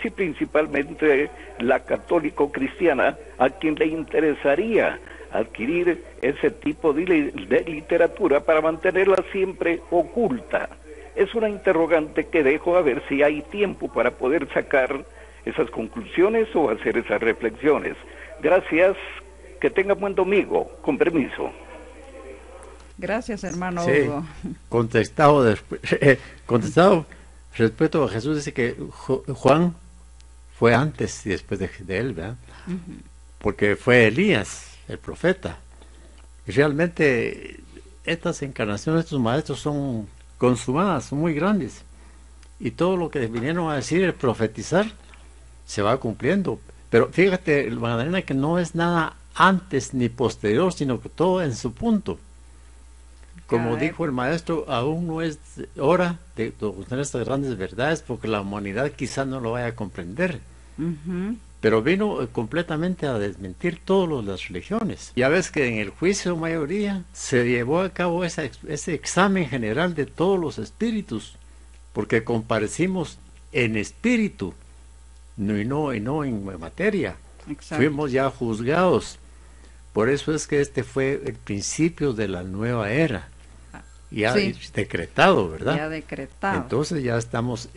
y principalmente la católico-cristiana, a quien le interesaría adquirir ese tipo de literatura para mantenerla siempre oculta. Es una interrogante que dejo a ver si hay tiempo para poder sacar esas conclusiones o hacer esas reflexiones. Gracias, que tenga buen domingo, con permiso. Gracias, hermano Sí, Hugo. contestado respecto a Jesús, dice que Juan fue antes y después de él, ¿verdad? Porque fue Elías, el profeta. Y realmente estas encarnaciones, estos maestros son consumadas, son muy grandes. Y todo lo que vinieron a decir, el profetizar, se va cumpliendo. Pero fíjate, Magdalena, que no es nada antes ni posterior, sino que todo en su punto. Como dijo el maestro, aún no es hora de conocer estas grandes verdades, porque la humanidad quizá no lo vaya a comprender. Pero vino completamente a desmentir todas las religiones. Ya ves que en el juicio mayoría se llevó a cabo ese examen general de todos los espíritus, porque comparecimos en espíritu, y no en materia. Exacto. Fuimos ya juzgados. Por eso es que este fue el principio de la nueva era. Ya decretado, ¿verdad? Ya decretado. Entonces ya estamos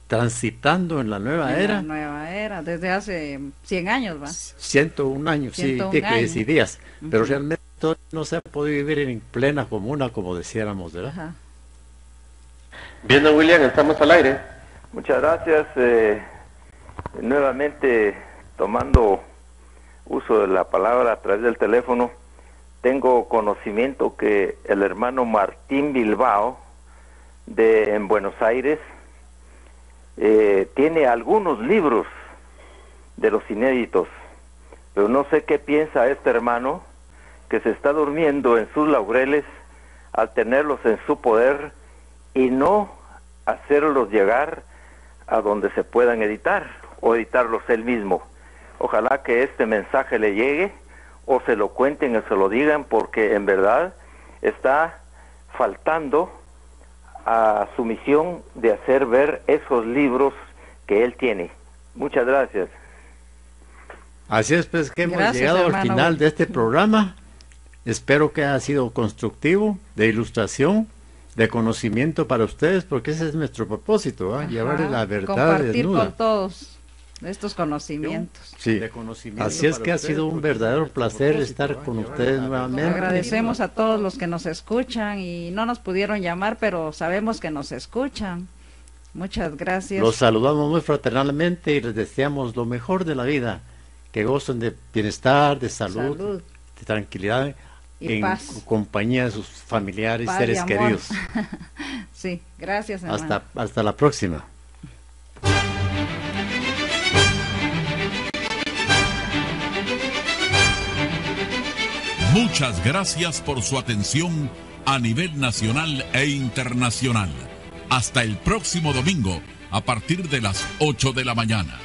transitando en la nueva era. La nueva era, desde hace 100 años, ¿va? 101 años, 101 años. Y días. Pero realmente no se ha podido vivir en plena comuna, como decíamos, ¿verdad? Ajá. Bien, don William, estamos al aire. Muchas gracias. Nuevamente, tomando uso de la palabra a través del teléfono, tengo conocimiento que el hermano Martín Bilbao, en Buenos Aires, tiene algunos libros de los inéditos, pero no sé qué piensa este hermano, que se está durmiendo en sus laureles al tenerlos en su poder y no hacerlos llegar a donde se puedan editar, o editarlos él mismo. Ojalá que este mensaje le llegue, o se lo cuenten o se lo digan, porque en verdad está faltando a su misión de hacer ver esos libros que él tiene. Muchas gracias. Así es, pues, que hemos llegado al final de este programa. Espero que haya sido constructivo, de ilustración, de conocimiento para ustedes, porque ese es nuestro propósito, llevarles la verdad compartir desnuda. Con todos estos conocimientos. Sí, así es que ha sido un verdadero placer estar con ustedes nuevamente. Agradecemos a todos los que nos escuchan y no nos pudieron llamar, pero sabemos que nos escuchan. Muchas gracias. Los saludamos muy fraternalmente y les deseamos lo mejor de la vida, que gocen de bienestar, de salud. De tranquilidad y en paz. Compañía de sus familiares, paz seres queridos. Sí, gracias, hermano. Hasta la próxima. Muchas gracias por su atención a nivel nacional e internacional. Hasta el próximo domingo, a partir de las 8 de la mañana.